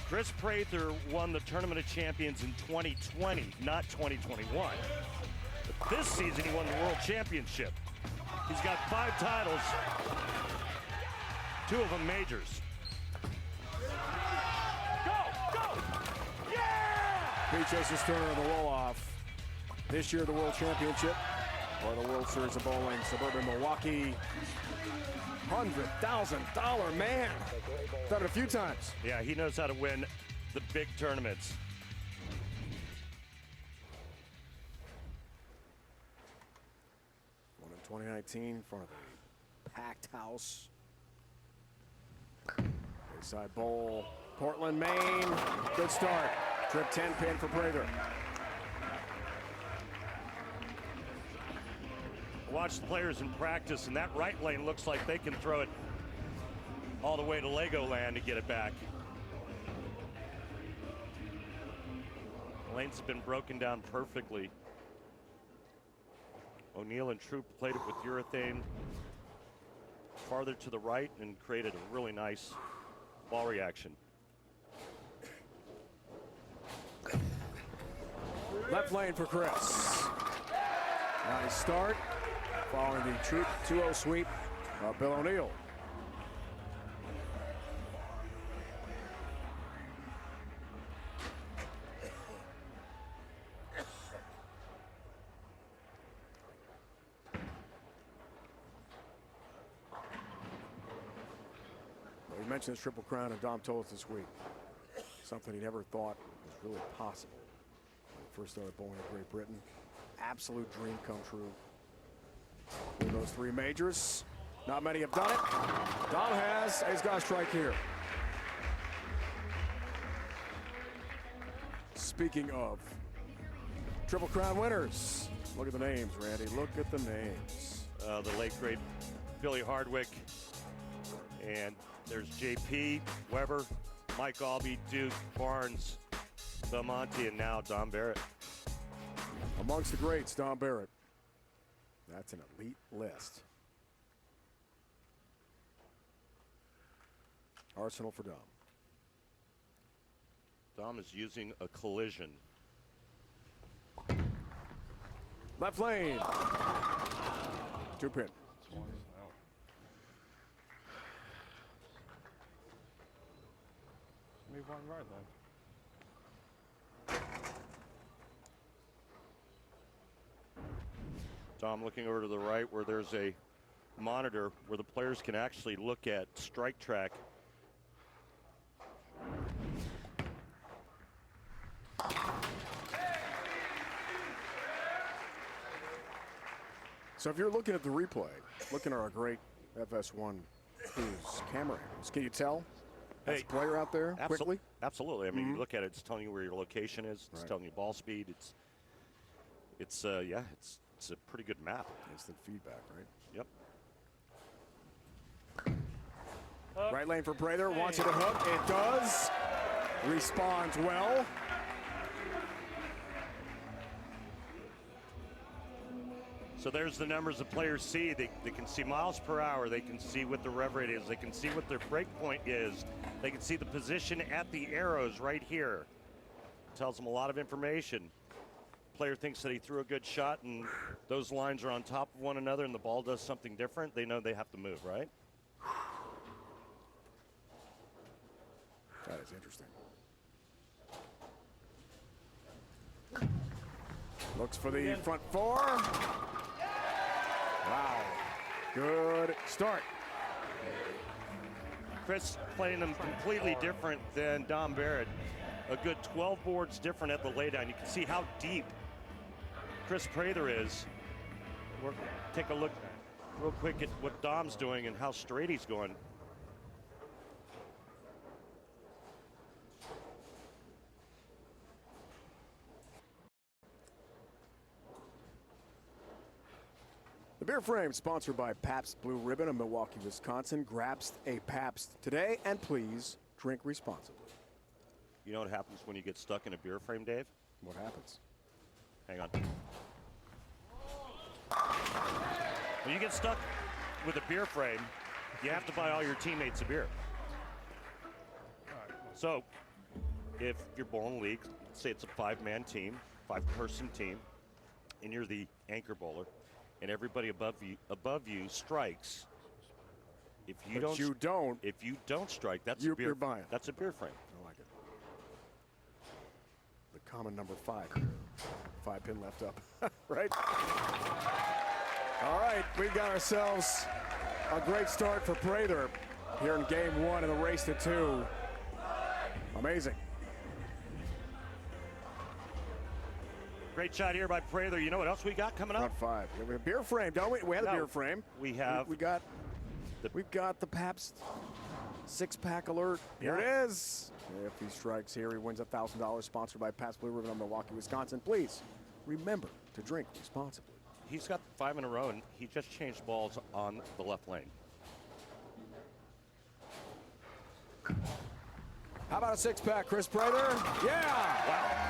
Chris Prather won the Tournament of Champions in 2020, not 2021. But this season, he won the World Championship. He's got 5 titles, 2 of them majors. Go! Go! Yeah! Pete Chase's Turner of the roll-off. This year, the World Championship, or the World Series of Bowling, suburban Milwaukee. $100,000 man. Done it a few times. Yeah, he knows how to win the big tournaments. Won in 2019 in front of a packed house. Bayside Bowl, Portland, Maine. Good start. Trip 10 pin for Prather. Watch the players in practice, and that right lane looks like they can throw it all the way to Legoland to get it back. Lanes have been broken down perfectly. O'Neal and Troop played it with urethane farther to the right and created a really nice ball reaction. Left lane for Chris. Nice start. Following the Troop 2-0 sweep of Bill O'Neal. Well, he mentioned his Triple Crown, and Dom told us this week. Something he never thought was really possible when he first started bowling in Great Britain. Absolute dream come true. In those 3 majors, not many have done it. Dom has. He's got a strike here. Speaking of Triple Crown winners, look at the names, Randy. Look at the names. The late great Billy Hardwick, and there's JP, Weber, Mike Albee, Duke, Barnes, Belmonte, and now Dom Barrett. Amongst the greats, Dom Barrett. That's an elite list. Arsenal for Dom. Dom is using a collision. Left lane. 2 pin. Leave one guard then. Dom looking over to the right where there's a monitor where the players can actually look at strike track. So if you're looking at the replay, looking at our great FS1 who's camera angles, can you tell as a player out there quickly? Absolutely. I mean, you look at it, it's telling you where your location is. It's telling you ball speed. It's a pretty good map. Instant feedback, right? Yep. Right lane for Prather. Wants it to hook. It does. Responds well. So there's the numbers the players see. They can see miles per hour. They can see what the rev rate is. They can see what their break point is. They can see the position at the arrows right here. Tells them a lot of information. Player thinks that he threw a good shot and those lines are on top of one another and the ball does something different. They know they have to move, right? That is interesting. Looks for the front 4. Wow. Good start. Chris playing them completely different than Dom Barrett. A good 12 boards different at the laydown. You can see how deep Chris Prather is. We'll take a look real quick at what Dom's doing and how straight he's going. The beer frame sponsored by Pabst Blue Ribbon of Milwaukee, Wisconsin. Grab a Pabst today and please drink responsibly. You know what happens when you get stuck in a beer frame, Dave? What happens? Hang on. When you get stuck with a beer frame, you have to buy all your teammates a beer. So, if you're bowling league, say it's a 5-man team, 5-person team, and you're the anchor bowler, and everybody above you strikes. If you don't strike, that's a beer. You're buying. That's a beer frame. I like it. The common number 5. 5-pin left up, right? All right, we've got ourselves a great start for Prather here in game 1 of the race to 2. Amazing. Great shot here by Prather. You know what else we got coming up? Front 5. We have a beer frame, don't we? We have a beer frame. We have. We've got the Pabst 6-pack alert. Here it is. If he strikes here, he wins $1,000. Sponsored by Pabst Blue Ribbon of Milwaukee, Wisconsin. Please remember to drink responsibly. He's got 5 in a row, and he just changed balls on the left lane. How about a 6-pack, Chris Prather? Yeah! Wow.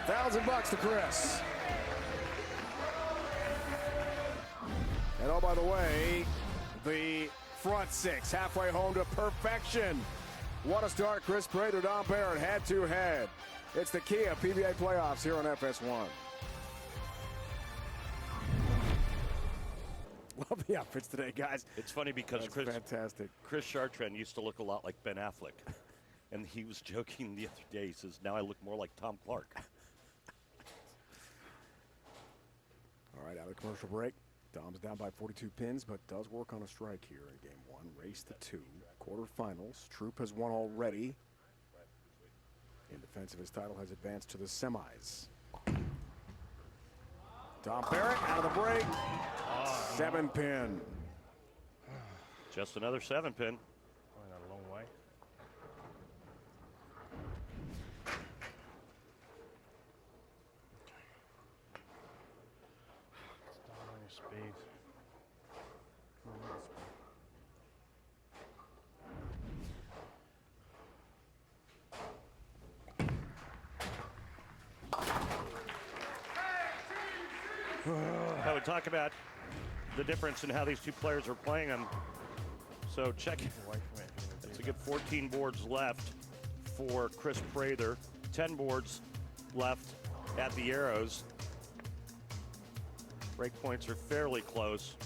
$1,000 to Chris. And oh, by the way, the front 6 halfway home to perfection. What a start, Chris Prather, Dom Barrett, head-to-head. It's the Kia PBA playoffs here on FS1. Love the outfits today, guys. It's funny because fantastic. Chris Chartrand used to look a lot like Ben Affleck. And he was joking the other day. He says, now I look more like Tom Clark. All right, out of the commercial break. Dom's down by 42 pins, but does work on a strike here in game 1. Race to 2. Quarterfinals. Troop has won already. In defense of his title, has advanced to the semis. Dom Barrett out of the break. 7-pin. Just another 7-pin. Going a long way. Start on your speed. Come on, speed. I would talk about the difference in how these two players are playing them. So check. Away from it. It's a good 14 boards left for Chris Prather. 10 boards left at the arrows. Break points are fairly close.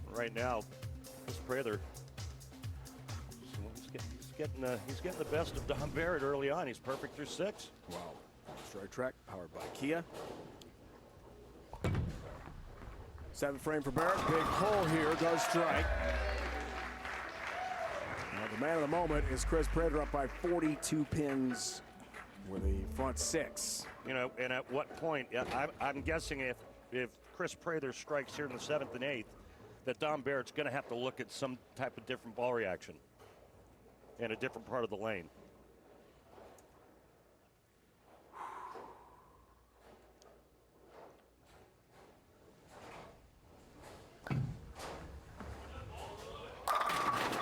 Right now, Chris Prather, he's getting the best of Dom Barrett early on. He's perfect through 6. Wow. Strike track powered by Kia. 7th frame for Barrett. Big pull here. Does strike. Now the man of the moment is Chris Prather, up by 42 pins with the front 6. You know, and at what point, I'm guessing if Chris Prather strikes here in the 7th and 8th, that Dom Barrett's going to have to look at some type of different ball reaction in a different part of the lane.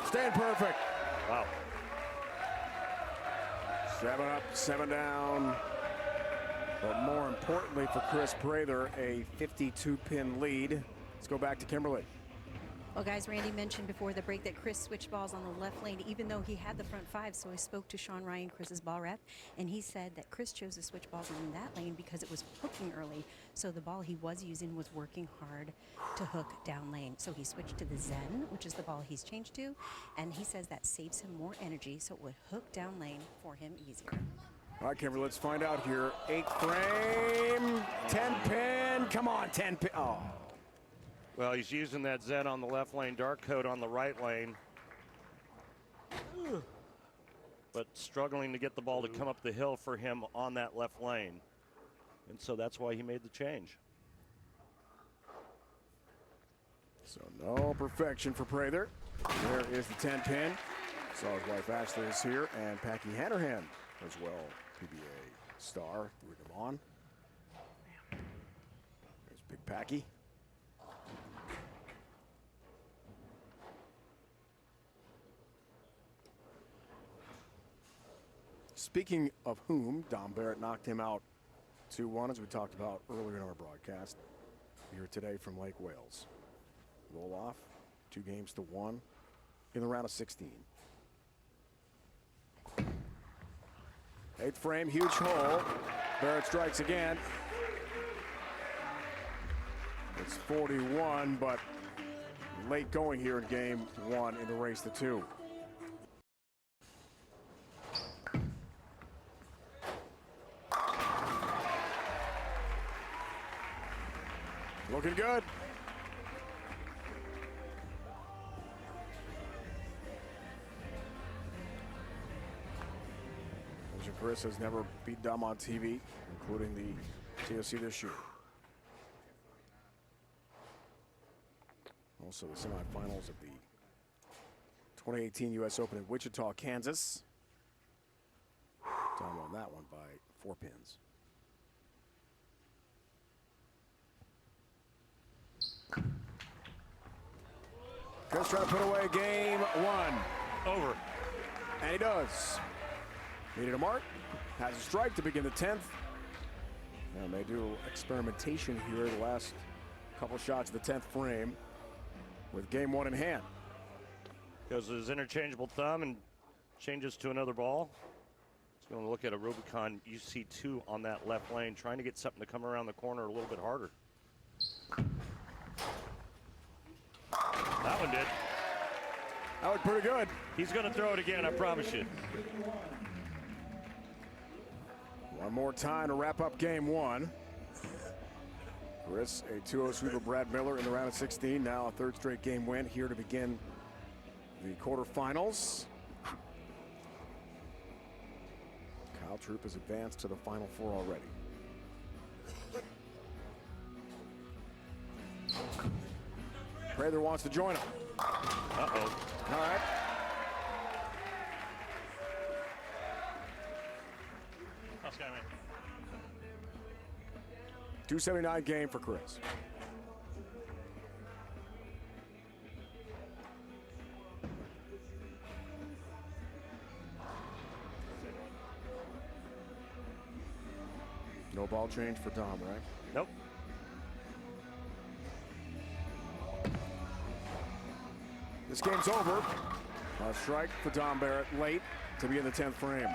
Staying perfect. Wow. 7 up, 7 down. But more importantly for Chris Prather, a 52-pin lead. Let's go back to Kimberly. Well, guys, Randy mentioned before the break that Chris switched balls on the left lane, even though he had the front 5. So I spoke to Sean Ryan, Chris's ball rep, and he said that Chris chose to switch balls on that lane because it was hooking early. So the ball he was using was working hard to hook down lane. So he switched to the Zen, which is the ball he's changed to, and he says that saves him more energy, so it would hook down lane for him easier. All right, Kimberly, let's find out here. 8th frame, 10-pin. Come on, 10-pin. Oh. Well, he's using that Zen on the left lane, dark coat on the right lane. But struggling to get the ball to come up the hill for him on that left lane. And so that's why he made the change. So no perfection for Prather. There is the 10-pin. Saw his wife Ashley is here, and Packy Hanrahan as well, PBA. Star with him on. There's Big Packy. Speaking of whom, Dom Barrett knocked him out 2-1, as we talked about earlier in our broadcast. Here today from Lake Wales. Roll off, 2-1 in the round of 16. 8th frame, huge hole. Barrett strikes again. It's 41, but late going here in game 1 in the race to 2. Looking good. Chris has never beat Dom on TV, including the TOC this year. Also the semifinals of the 2018 U.S. Open in Wichita, Kansas. Dom won that one by 4 pins. Chris trying to put away game 1. Over. And he does. Needed a mark. Has a strike to begin the 10th. And they do experimentation here the last couple shots of the 10th frame with game 1 in hand. Goes to his interchangeable thumb and changes to another ball. He's going to look at a Rubicon UC2 on that left lane, trying to get something to come around the corner a little bit harder. That one did. That looked pretty good. He's going to throw it again, I promise you. One more time to wrap up game 1. Chris, a 2-0 sweep of Brad Miller in the round of 16. Now a 3rd straight game win here to begin the quarterfinals. Kyle Troup has advanced to the Final Four already. Prather wants to join him. Uh-oh. All right. Tough guy, man. 279 game for Chris. No ball change for Dom, right? Nope. This game's over. A strike for Dom Barrett late to be in the 10th frame.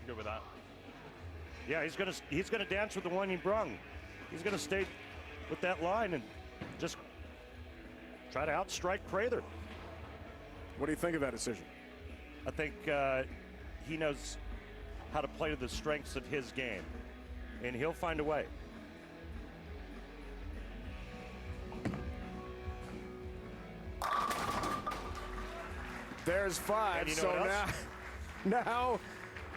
Good with that. Yeah, he's gonna dance with the one he brung. He's gonna stay with that line and just try to outstrike Prather. What do you think of that decision? I think he knows how to play to the strengths of his game, and he'll find a way. There's 5. And you know so what else? now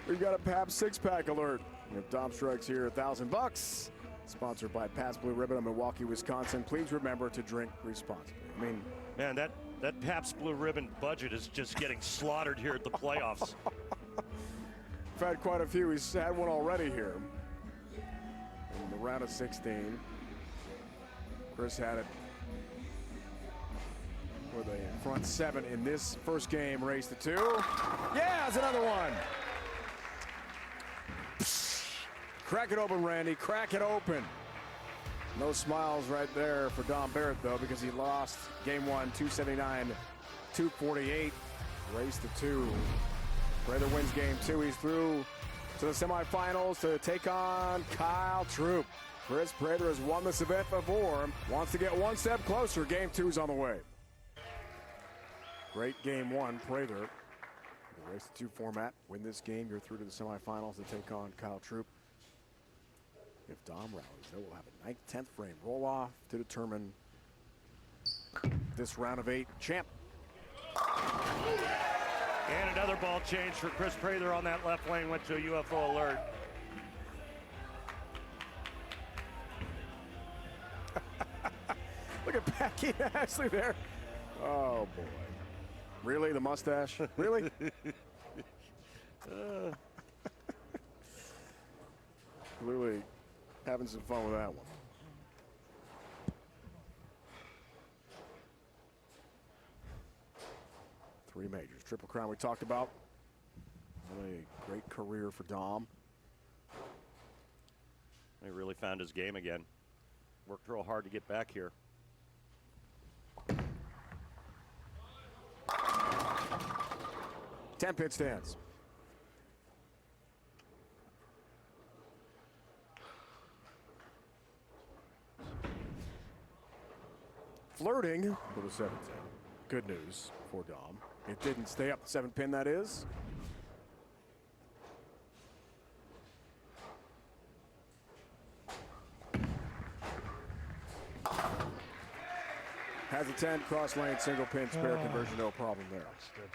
we've got a Pabst 6-pack alert. If Dom strikes here, $1,000. Sponsored by Pabst Blue Ribbon of Milwaukee, Wisconsin. Please remember to drink responsibly. I mean, man, that Pabst Blue Ribbon budget is just getting slaughtered here at the playoffs. we've had quite a few. He's had one already here in the round of 16. Chris had it with a front 7 in this first game, race to 2. Yeah, it's another one. Crack it open, Randy. Crack it open. No smiles right there for Dom Barrett, though, because he lost game 1, 279-248. Race to 2. Prather wins game 2. He's through to the semifinals to take on Kyle Troup. Chris Prather has won this event before. Wants to get one step closer. Game 2's on the way. Great game 1, Prather. The race to 2 format. Win this game, you're through to the semifinals to take on Kyle Troup. If Dom rallies, they will have a 9th, 10th frame roll off to determine this round of 8 champ. And another ball change for Chris Prather on that left lane, went to a UFO alert. Look at Packy and Ashley there. Oh boy. Really, the mustache? Really? Clearly having some fun with that one. Three majors. Triple Crown we talked about. Really a great career for Dom. He really found his game again. Worked real hard to get back here. 10-pin stance. Flirting with a 7-10. Good news for Dom. It didn't stay up the 7-pin, that is. Has a 10, cross lane, single pin, spare conversion, no problem there. That's good.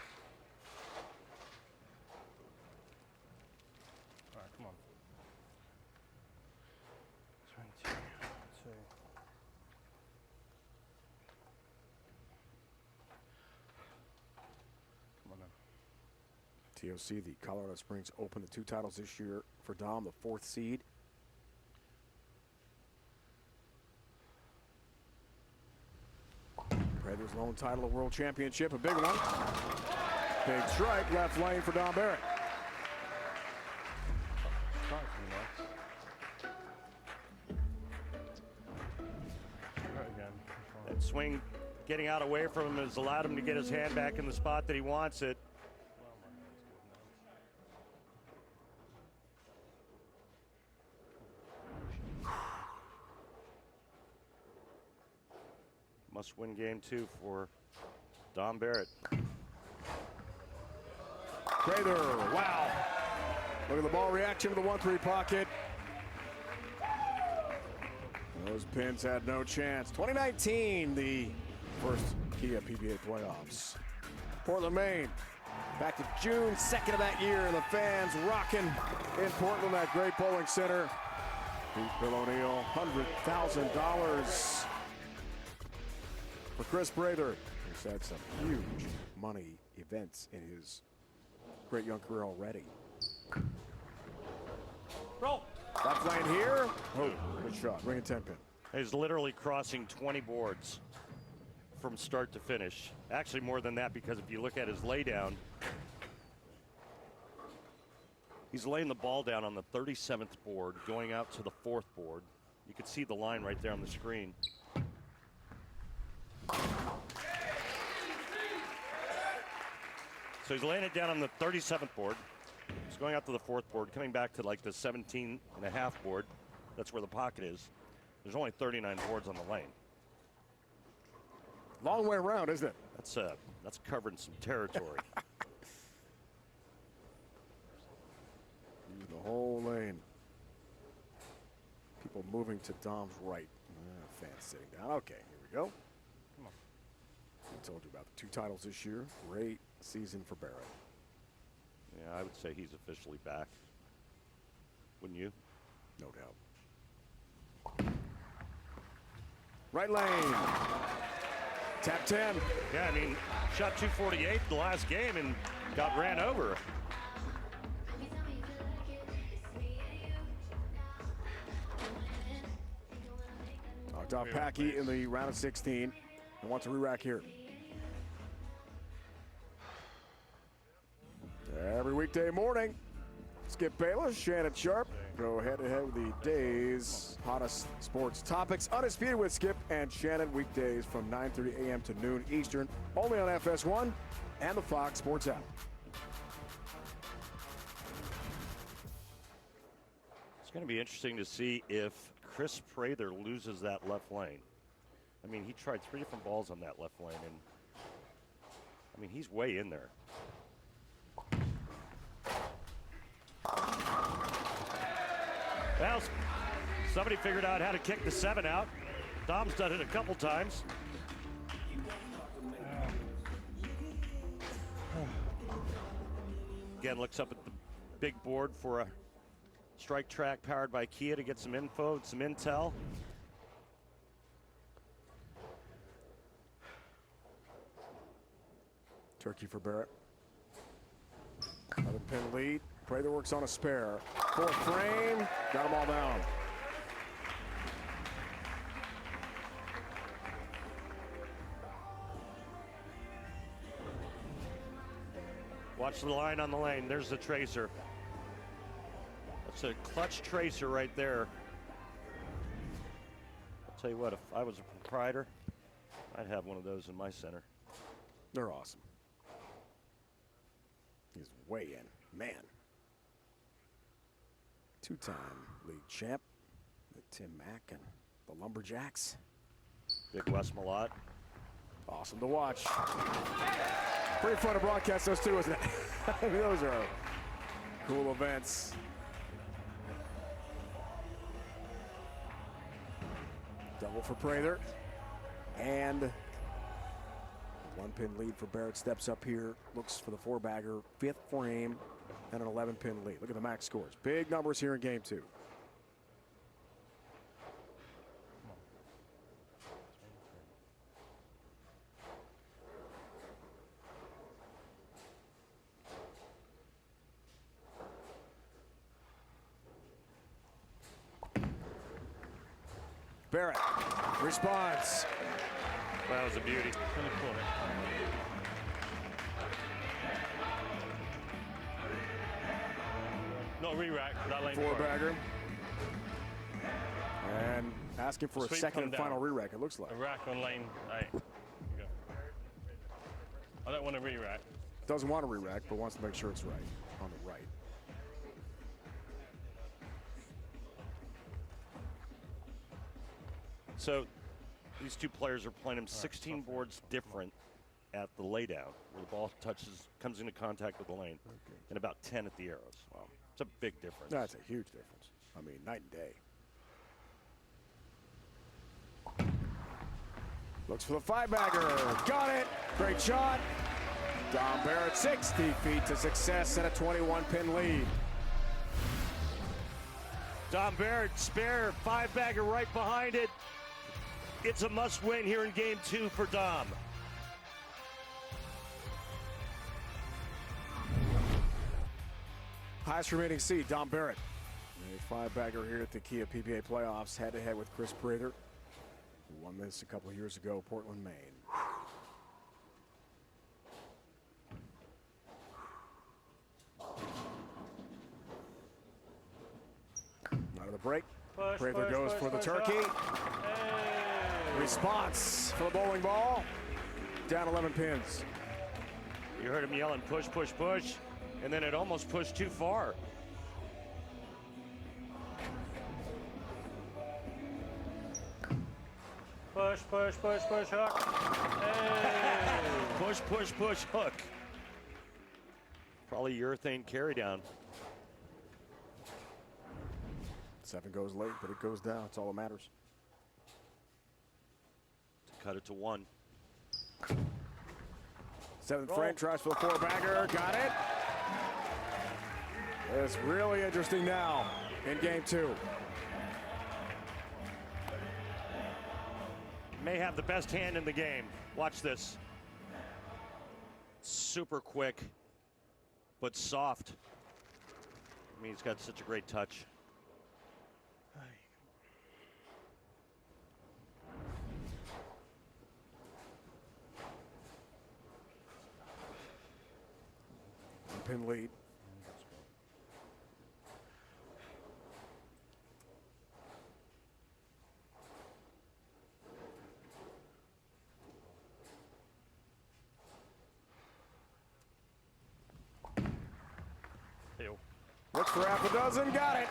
All right, come on. 22, 2. Come on then. TOC, the Colorado Springs Open, the 2 titles this year for Dom, the 4th seed. Prather's lone title of World Championship, a big one. Big strike, left lane for Dom Barrett. Try for Try again. That swing getting out away from him has allowed him to get his hand back in the spot that he wants it. Must-win game 2 for Dom Barrett. Prather, wow. Look at the ball reaction to the 1-3 pocket. Those pins had no chance. 2019, the first Kia PBA playoffs. Portland, Maine. Back to June 2nd of that year, and the fans rocking in Portland, that great bowling center. Beat Bill O'Neill, $100,000 for Chris Prather, who's had some huge money events in his great young career already. Roll. Left lane here. Oh, good shot. Ring and 10-pin. He's literally crossing 20 boards from start to finish. Actually, more than that, because if you look at his laydown, he's laying the ball down on the 37th board, going out to the 4th board. You can see the line right there on the screen. So he's laying it down on the 37th board. He's going out to the 4th board, coming back to like the 17 and a half board. That's where the pocket is. There's only 39 boards on the lane. Long way around, isn't it? That's covering some territory. Use the whole lane. People moving to Dom's right. Fans sitting down. Okay, here we go. Come on. I told you about the 2 titles this year. Great season for Barrett. Yeah, I would say he's officially back. Wouldn't you? No doubt. Right lane. Tap 10. Yeah, I mean, shot 248 the last game and got ran over. Knocked off Packy in the round of 16 and wants a re-rack here. Every weekday morning, Skip Bayless, Shannon Sharp go head-to-head with the day's hottest sports topics. Undisputed with Skip and Shannon, weekdays from 9:30 a.m. to noon Eastern, only on FS1 and the Fox Sports app. It's going to be interesting to see if Chris Prather loses that left lane. I mean, he tried 3 different balls on that left lane, and I mean, he's way in there. Well, somebody figured out how to kick the 7 out. Dom's done it a couple times. Again, looks up at the big board for a strike track powered by Kia to get some info, some intel. Turkey for Barrett. 11-pin lead. Prather works on a spare. Fourth frame, got them all down. Watch the line on the lane. There's the tracer. That's a clutch tracer right there. I'll tell you what, if I was a proprietor, I'd have one of those in my center. They're awesome. He's way in. Man. Two-time league champ, Tim Mack and the Lumberjacks. Big West Malott. Awesome to watch. Pretty fun to broadcast those two, isn't it? I mean, those are cool events. Double for Prather. And one-pin lead for Barrett. Steps up here, looks for the four-bagger. Fifth frame and an 11-pin lead. Look at the max scores. Big numbers here in game two. Barrett responds. That was a beauty. Not re-rack, that lane. Four-bagger. And asking for a Sweep second come and down. final re-rack, it looks like. A rack on lane 8. Go. I don't want a re-rack. Doesn't want to re-rack, but wants to make sure it's right on the right. So these two players are playing them 16 boards different at the laydown, where the ball comes into contact with the lane, and about 10 at the arrows. Wow, it's a big difference. That's a huge difference. I mean, night and day. Looks for the five-bagger. Got it. Great shot. Dom Barrett, 60 feet to success and a 21-pin lead. Dom Barrett, spare, five-bagger right behind it. It's a must-win here in game two for Dom. Highest remaining seed, Dom Barrett. A five-bagger here at the Kia PBA playoffs, head-to-head with Chris Prather, who won this a couple of years ago, Portland, Maine. Out of the break. Prather goes for the turkey. Response for the bowling ball. Down 11 pins. You heard him yelling, push, push, push, and then it almost pushed too far. Push, push, push, push, hook. Hey. Push, push, push, hook. Probably urethane carry down. 7 goes late, but it goes down. It's all that matters. To cut it to 1. 7th frame, tries for the four-bagger. Got it. It's really interesting now in game two. May have the best hand in the game. Watch this. Super quick, but soft. I mean, he's got such a great touch. Pin lead. Heel. Looks for half a dozen, got it.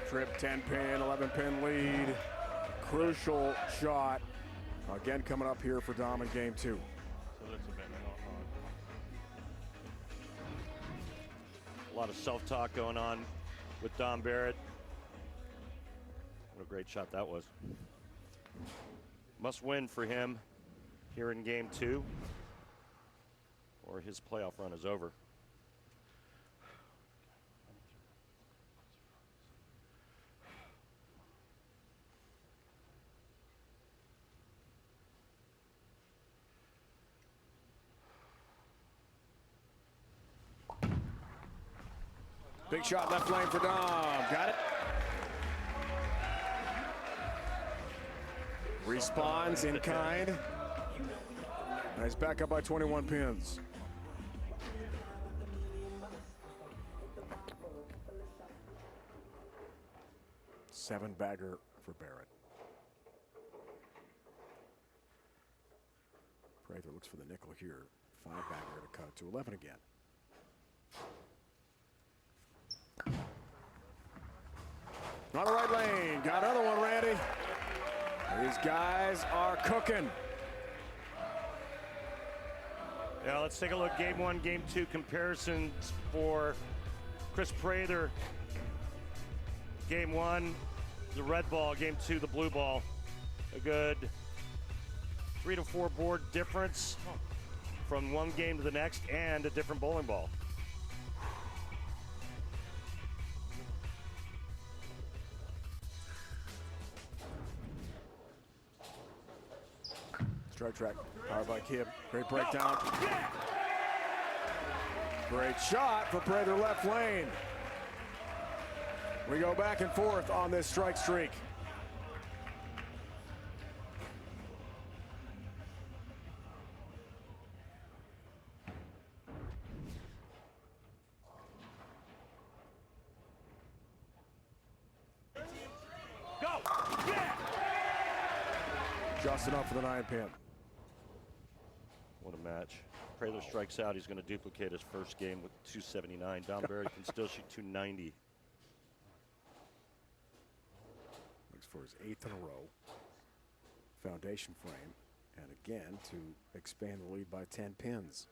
Trip 10-pin, 11-pin lead. Crucial shot. Again, coming up here for Dom in game two. So it looks a bit not hard. A lot of self-talk going on with Dom Barrett. What a great shot that was. Must win for him here in game two, or his playoff run is over. Big shot left lane for Dom. Got it. Responds in kind. And he's back up by 21 pins. Seven bagger for Barrett. Prather looks for the nickel here. Five bagger to cut to 11 again. On the right lane, got another one, Randy. These guys are cooking. Yeah, let's take a look. Game 1, Game 2 comparisons for Chris Prather. Game 1, the red ball. Game 2, the blue ball. A good 3 to 4 board difference from one game to the next, and a different bowling ball. Strike track, powered by Kib. Great breakdown. Great shot for Prather left lane. We go back and forth on this strike streak. Go! Yeah! Just enough for the 9-pin. What a match. Prather strikes out. He's going to duplicate his first game with 279. Dom Barrett can still shoot 290. Looks for his 8th in a row. Foundation frame. And again, to expand the lead by 10 pins.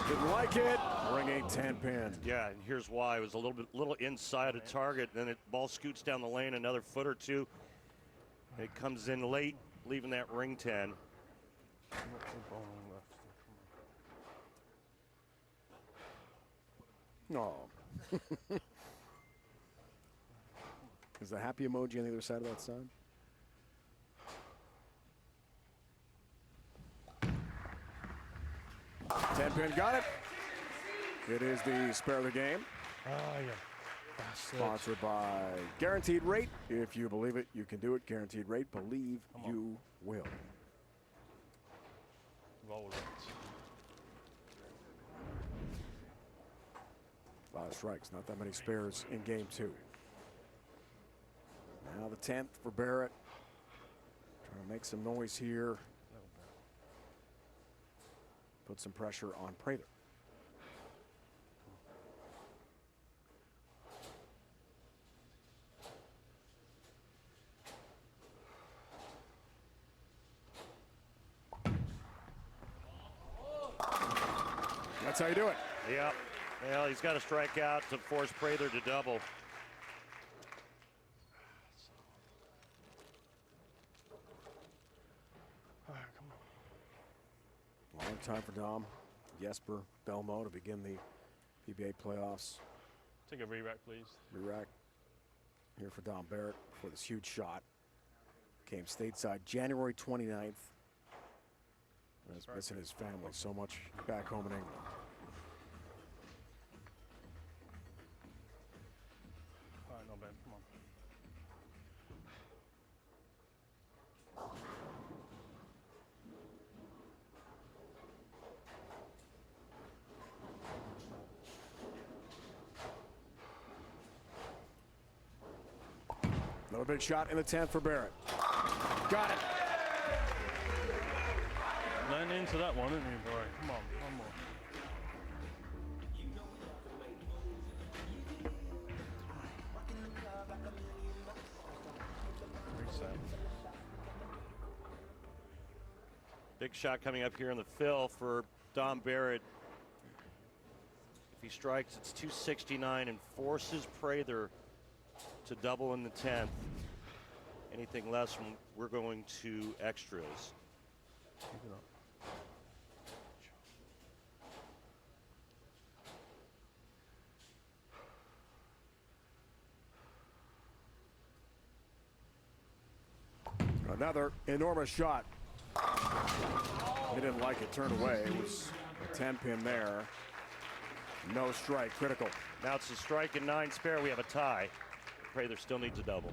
Didn't like it. Ring a 10-pin. Yeah, and here's why. It was a little inside of target. Then the ball scoots down the lane another foot or two. It comes in late, leaving that ring 10. No. Is the happy emoji on the other side of that sign? Ten-pin got it. It is the spare of the game. Oh, yeah. Bastard. Sponsored by Guaranteed Rate. If you believe it, you can do it. Guaranteed Rate. Believe you will. Roll it. A lot of strikes. Not that many spares in game 2. Now the 10th for Barrett. Trying to make some noise here. Put some pressure on Prather. That's how you do it. Yeah. Well, he's got to strike out to force Prather to double. Long time for Dom, Jesper, Belmo to begin the PBA playoffs. Take a re-rack, please. Re-rack here for Dom Barrett for this huge shot. Came stateside January 29th. He's missing his family so much back home in England. All right, not bad. Come on. Another big shot in the 10th for Barrett. Got it. Lean into that one, didn't you, boy? Come on, one more. Reset. Big shot coming up here in the fill for Dom Barrett. If he strikes, it's 269 and forces Prather to double in the 10th. Anything less, we're going to extras. Keep it up. Another enormous shot. He didn't like it, turned away. It was a 10-pin there. No strike, critical. Now it's a strike and 9 spare. We have a tie. Prather still needs a double.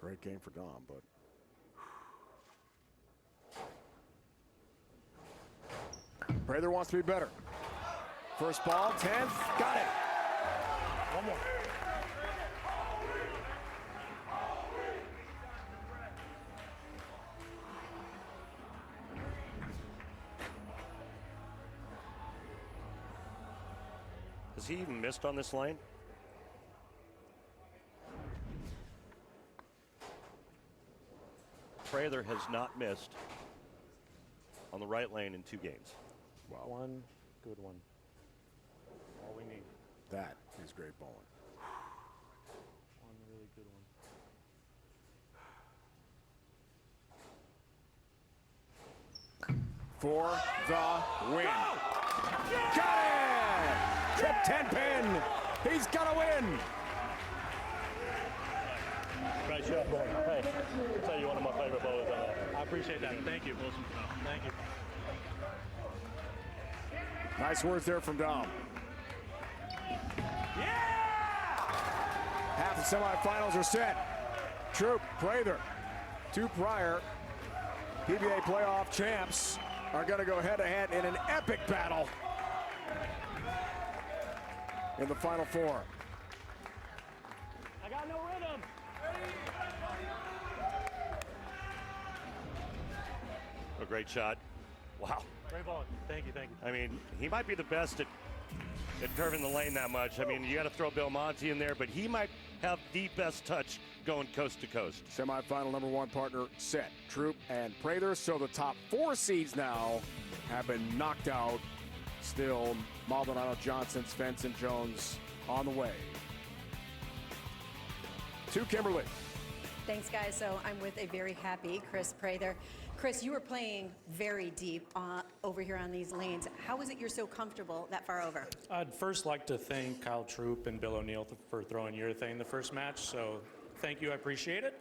Great game for Dom, but Prather wants to be better. First ball, 10th, got it. One more. Has he even missed on this lane? Prather has not missed on the right lane in 2 games. Wow, One good one. All we need. that is great bowling. One really good one. For the win. Got it! Trip 10-pin. He's gonna win. Great shot, boy. Hey, I'll tell you one of my favorite bowlers on that. I appreciate that. Thank you. Thank you. Nice words there from Dom. Half the semifinals are set. Troop, Prather, 2 prior PBA playoff champs are going to go head-to-head in an epic battle in the Final Four. I got no rhythm. A great shot. Wow. Great ball. Thank you. I mean, he might be the best at curving the lane that much. I mean, you got to throw Belmonte in there, but he might have the best touch going coast to coast. Semifinal number 1 partner set. Troop and Prather. So the top 4 seeds now have been knocked out. Still, Maldonado, Johnson, Svensson, Jones on the way. To Kimberly. Thanks, guys. So I'm with a very happy Chris Prather. Chris, you were playing very deep over here on these lanes. How is it you're so comfortable that far over? I'd first like to thank Kyle Troop and Bill O'Neill for throwing urethane the first match, so thank you, I appreciate it.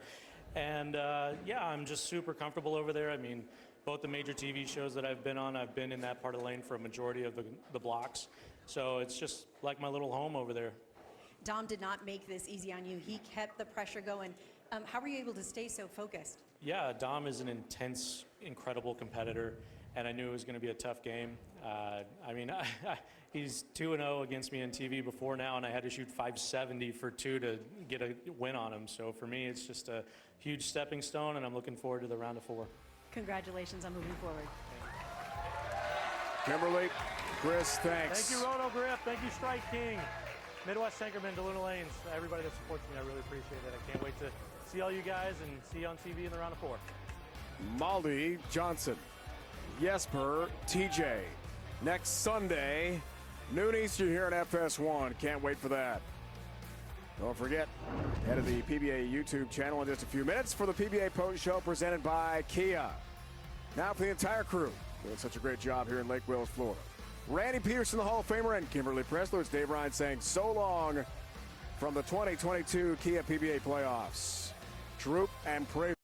And yeah, I'm just super comfortable over there. I mean, both the major TV shows that I've been on, I've been in that part of the lane for a majority of the blocks. So it's just like my little home over there. Dom did not make this easy on you. He kept the pressure going. How were you able to stay so focused? Yeah, Dom is an intense, incredible competitor, and I knew it was going to be a tough game. I mean, he's 2-0 against me on TV before now, and I had to shoot 570 for 2 to get a win on him. So for me, it's just a huge stepping stone, and I'm looking forward to the round of 4. Congratulations on moving forward. Kimberly, Chris, thanks. Thank you, Roto Grip. Thank you, Strike King. Midwest Sinkerman, DeLuna Lanes, everybody that supports me, I really appreciate it. I can't wait to see all you guys and see you on TV in the round of 4. Maldi, Johnson, Jesper, TJ. Next Sunday, noon Eastern here at FS1. Can't wait for that. Don't forget, head to the PBA YouTube channel in just a few minutes for the PBA Post Show presented by Kia. Now for the entire crew, doing such a great job here in Lake Wales, Florida. Randy Peterson, the Hall of Famer, and Kimberly Pressler. It's Dave Ryan saying so long from the 2022 Kia PBA playoffs. Troop and Prather.